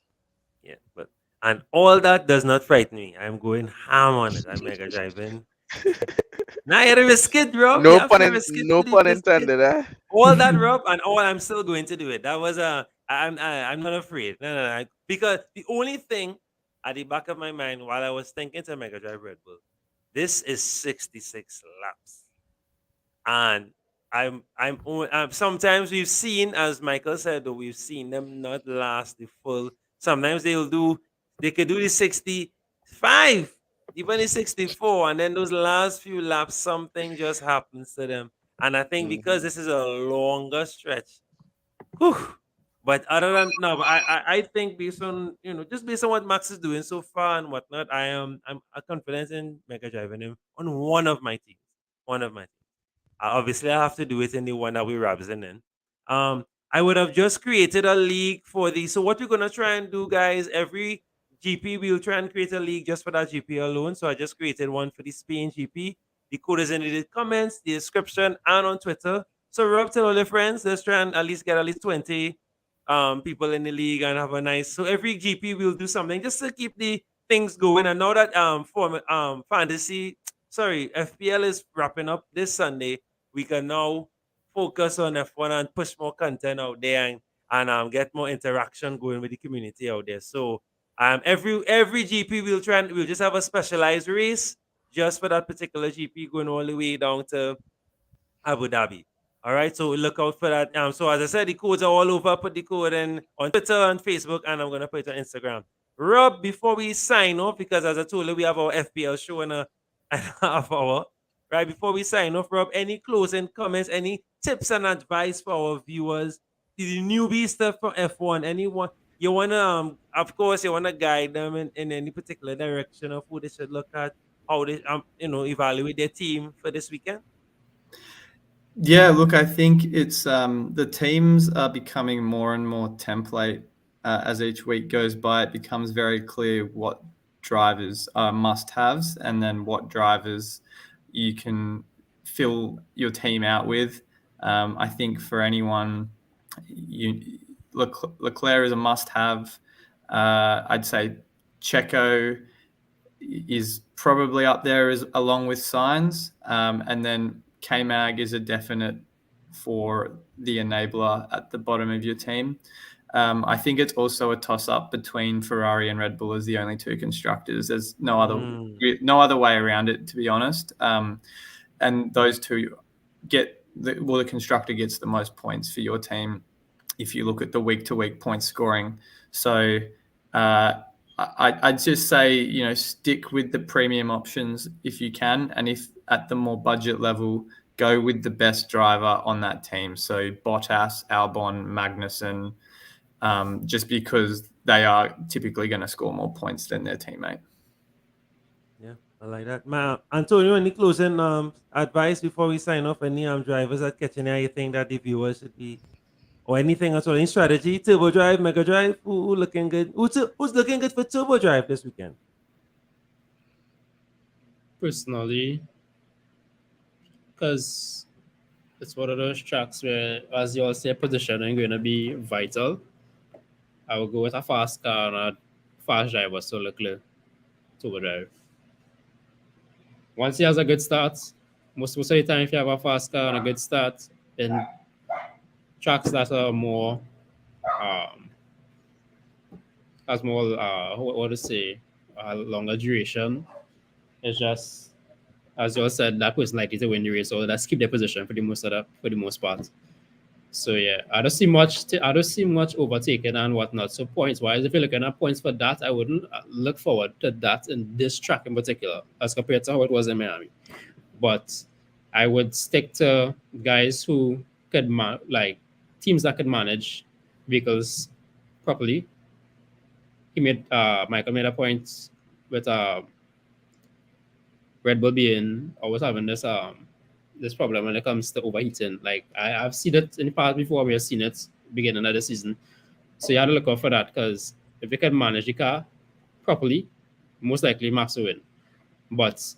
Yeah, but and all that does not frighten me. I'm going ham on it. I'm mega driving. Now you have to risk it, bro. You have to risk it No to the pun biscuit. intended, eh? All that, Rob, and all I'm still going to do it. That was I'm not afraid. No. Because the only thing at the back of my mind while I was thinking to Mega Drive Red Bull, this is 66 laps, and sometimes we've seen, as Michael said, though, we've seen them not last the full. Sometimes they could do the 65, even the 64, and then those last few laps, something just happens to them. And I think because Mhm. this is a longer stretch, whew, But other than no, but I think based on just based on what Max is doing so far and whatnot, I'm confident in Mega driving him on one of my teams. One of my teams. Obviously, I have to do it in the one that we represent in. I would have just created a league for the. So what we're gonna try and do, guys, every GP we'll try and create a league just for that GP alone. So I just created one for the Spain GP. The code is in the comments, the description, and on Twitter. So Rob, tell all your friends. Let's try and at least get at least 20 people in the league and have a nice. So every GP we'll do something just to keep the things going. And now that fantasy, sorry, FPL is wrapping up this Sunday, we can now focus on F1 and push more content out there and get more interaction going with the community out there. So every GP we'll just have a specialized race just for that particular GP going all the way down to Abu Dhabi. All right, so look out for that. So as I said, the codes are all over. Put the code in on Twitter and Facebook, and I'm gonna put it on Instagram. Rob, before we sign off, because as I told you, we have our FPL show in a half hour. Right before we sign off, Rob, any closing comments, any tips and advice for our viewers, the newbie stuff for F1? Anyone you wanna, of course, you wanna guide them in any particular direction of who they should look at, how they evaluate their team for this weekend? Yeah, look, I think it's the teams are becoming more and more template as each week goes by. It becomes very clear what drivers are must-haves and then what drivers you can fill your team out with. I think for anyone, Leclerc is a must-have. I'd say Checo is probably up there along with Sainz, and then K-Mag is a definite for the enabler at the bottom of your team. I think it's also a toss-up between Ferrari and Red Bull as the only two constructors. There's no other way around it, to be honest. And those two the constructor gets the most points for your team if you look at the week-to-week point scoring. So I'd just say, stick with the premium options if you can. And if at the more budget level, go with the best driver on that team. So Bottas, Albon, Magnussen, just because they are typically going to score more points than their teammate. Yeah, I like that. Antonio, any closing advice before we sign off? Any drivers that catching you think that the viewers should be, or anything at all? Any strategy? Turbo Drive, Mega Drive? Who looking good? Who's looking good for Turbo Drive this weekend? Personally, because it's one of those tracks where, as you all say, positioning going to be vital. I will go with a fast car and a fast driver, so Leclerc, Turbo Drive. Once he has a good start, most of the time if you have a fast car and a good start, in tracks that are more, longer duration, it's just, as you all said, that person likely to win the race, or let's keep their position for the most part. So yeah, I don't see much overtaking and whatnot. So points wise, if you're looking at points for that, I wouldn't look forward to that in this track in particular, as compared to how it was in Miami. But I would stick to guys who could teams that could manage vehicles properly. Michael made a point with Red Bull being always having this problem when it comes to overheating. Like I've seen it in the past before. We have seen it beginning of the season. So you have to look out for that, because if you can manage the car properly, most likely Max will win. But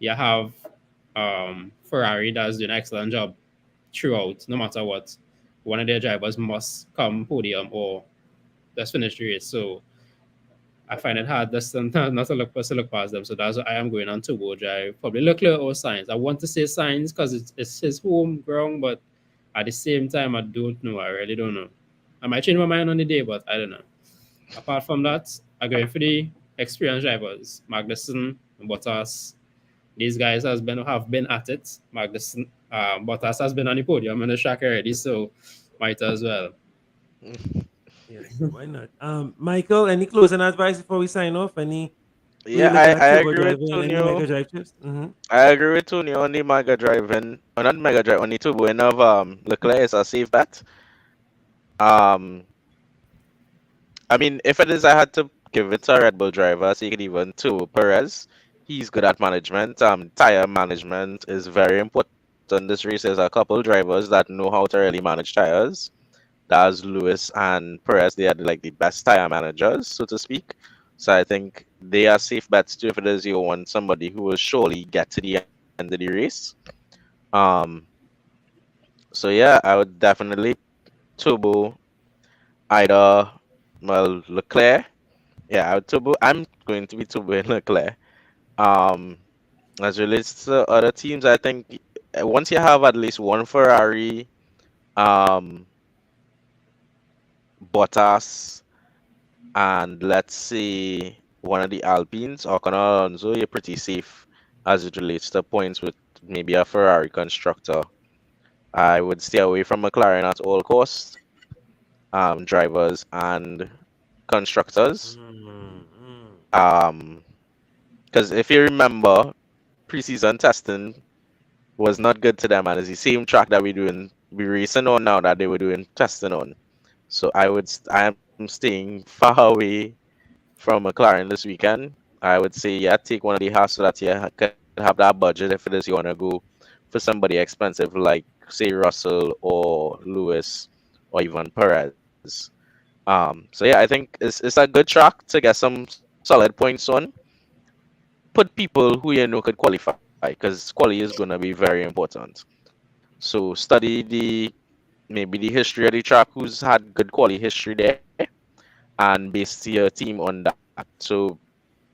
you have Ferrari that's doing an excellent job throughout, no matter what. One of their drivers must come podium or just finish the race. So I find it hard not to look past them. So that's why I am going on Turbo Drive. Probably Leclerc or Sainz. I want to say Sainz because it's his home ground, but at the same time, I don't know. I really don't know. I might change my mind on the day, but I don't know. Apart from that, I'm going for the experienced drivers. Magnussen, Bottas. These guys have been at it. Magnussen, Bottas has been on the podium in the track already, so might as well. Yeah, why not? Michael, any closing advice before we sign off? I agree with Tonio. I agree with Tonio on the Mega Drive, and not Mega Drive, on the Turbo and of Leclerc is a safe bet. Um, I mean, if it is, I had to give it to a Red Bull driver, so you could even to Perez. He's good at management. Tire management is very important. This race there's a couple drivers that know how to really manage tires. That's Lewis and Perez. They are like the best tire managers, so to speak. So I think they are safe bets too if it is you want somebody who will surely get to the end of the race. Um, so yeah, I would definitely turbo either Leclerc. Yeah, I would turbo. I'm going to be turboing Leclerc. Um, as relates to other teams, I think once you have at least one Ferrari, um, Bottas, and let's say one of the Alpines, Ocon or Alonso, you're pretty safe as it relates to points with maybe a Ferrari constructor. I would stay away from McLaren at all costs, drivers and constructors. Because if you remember, preseason testing was not good to them, and it's the same track that we're racing on now that they were doing testing on. So I am staying far away from McLaren this weekend. I would say, yeah, take one of the Haas so that you can have that budget if it is you want to go for somebody expensive like, say, Russell or Lewis or even Perez. So yeah, I think it's a good track to get some solid points on. Put people who you know could qualify because quality is going to be very important. So study maybe the history of the track, who's had good quality history there, and base your team on that. So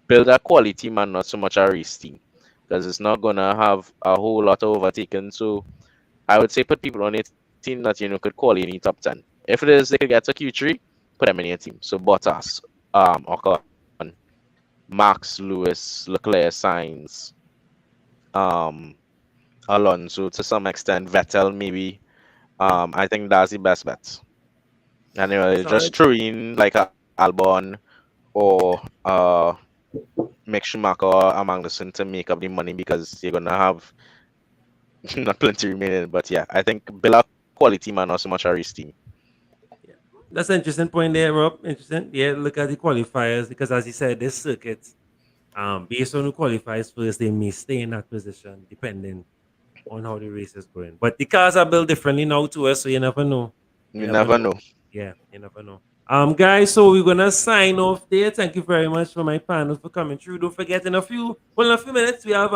build a quality team and not so much a race team because it's not gonna have a whole lot of overtaken. So I would say put people on your team that you know could qualify in the top 10. If it is they could get to Q3, put them in your team. So Bottas, Ocon, Max, Lewis, Leclerc, Sainz, Alonso to some extent, Vettel maybe. I think that's the best bet. And just throw in like a Albon or Mick Schumacher or Magnussen to make up the money because you're gonna have not plenty remaining. But yeah, I think build a quality man, not so much a race team. That's an interesting point there, Rob. Interesting. Yeah, look at the qualifiers because, as you said, this circuit, based on who qualifies first, they may stay in that position depending on how the race is going. But the cars are built differently now to us, so you never know. You never know. Yeah, you never know. Guys, so we're gonna sign off there. Thank you very much for my panel for coming through. Don't forget, in a few minutes, we have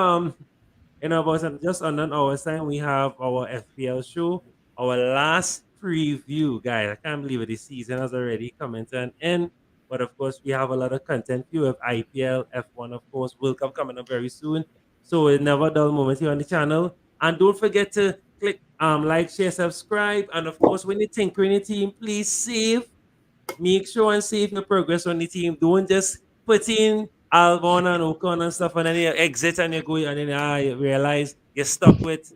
in about just under an hour's time, we have our FPL show, our last preview, guys. I can't believe it. The season has already come to an end. But of course, we have a lot of content. You have IPL, F1, of course, World Cup coming up very soon. So it's never a dull moment here on the channel. And don't forget to click like, share, subscribe. And of course, when you tinker in your team, please save. Make sure and save your progress on the team. Don't just put in Albon and Ocon and stuff and then you exit and you go and then you realize you're stuck with,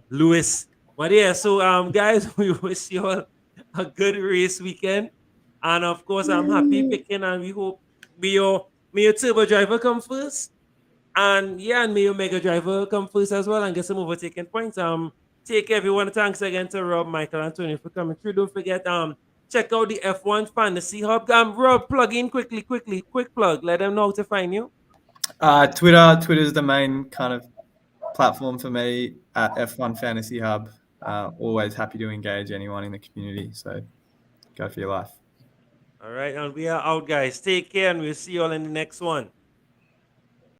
Lewis. But yeah, so guys, we wish you all a good race weekend. And of course, I'm happy picking and we hope may your turbo driver come first. And yeah, and may your mega driver come first as well and get some overtaking points. Take everyone. Thanks again to Rob, Michael, and Tony for coming through. Don't forget, check out the F1 Fantasy Hub. Rob, plug in quick plug. Let them know how to find you. Twitter's the main kind of platform for me at F1 Fantasy Hub. Always happy to engage anyone in the community. So go for your life. All right, and we are out, guys. Take care, and we'll see you all in the next one.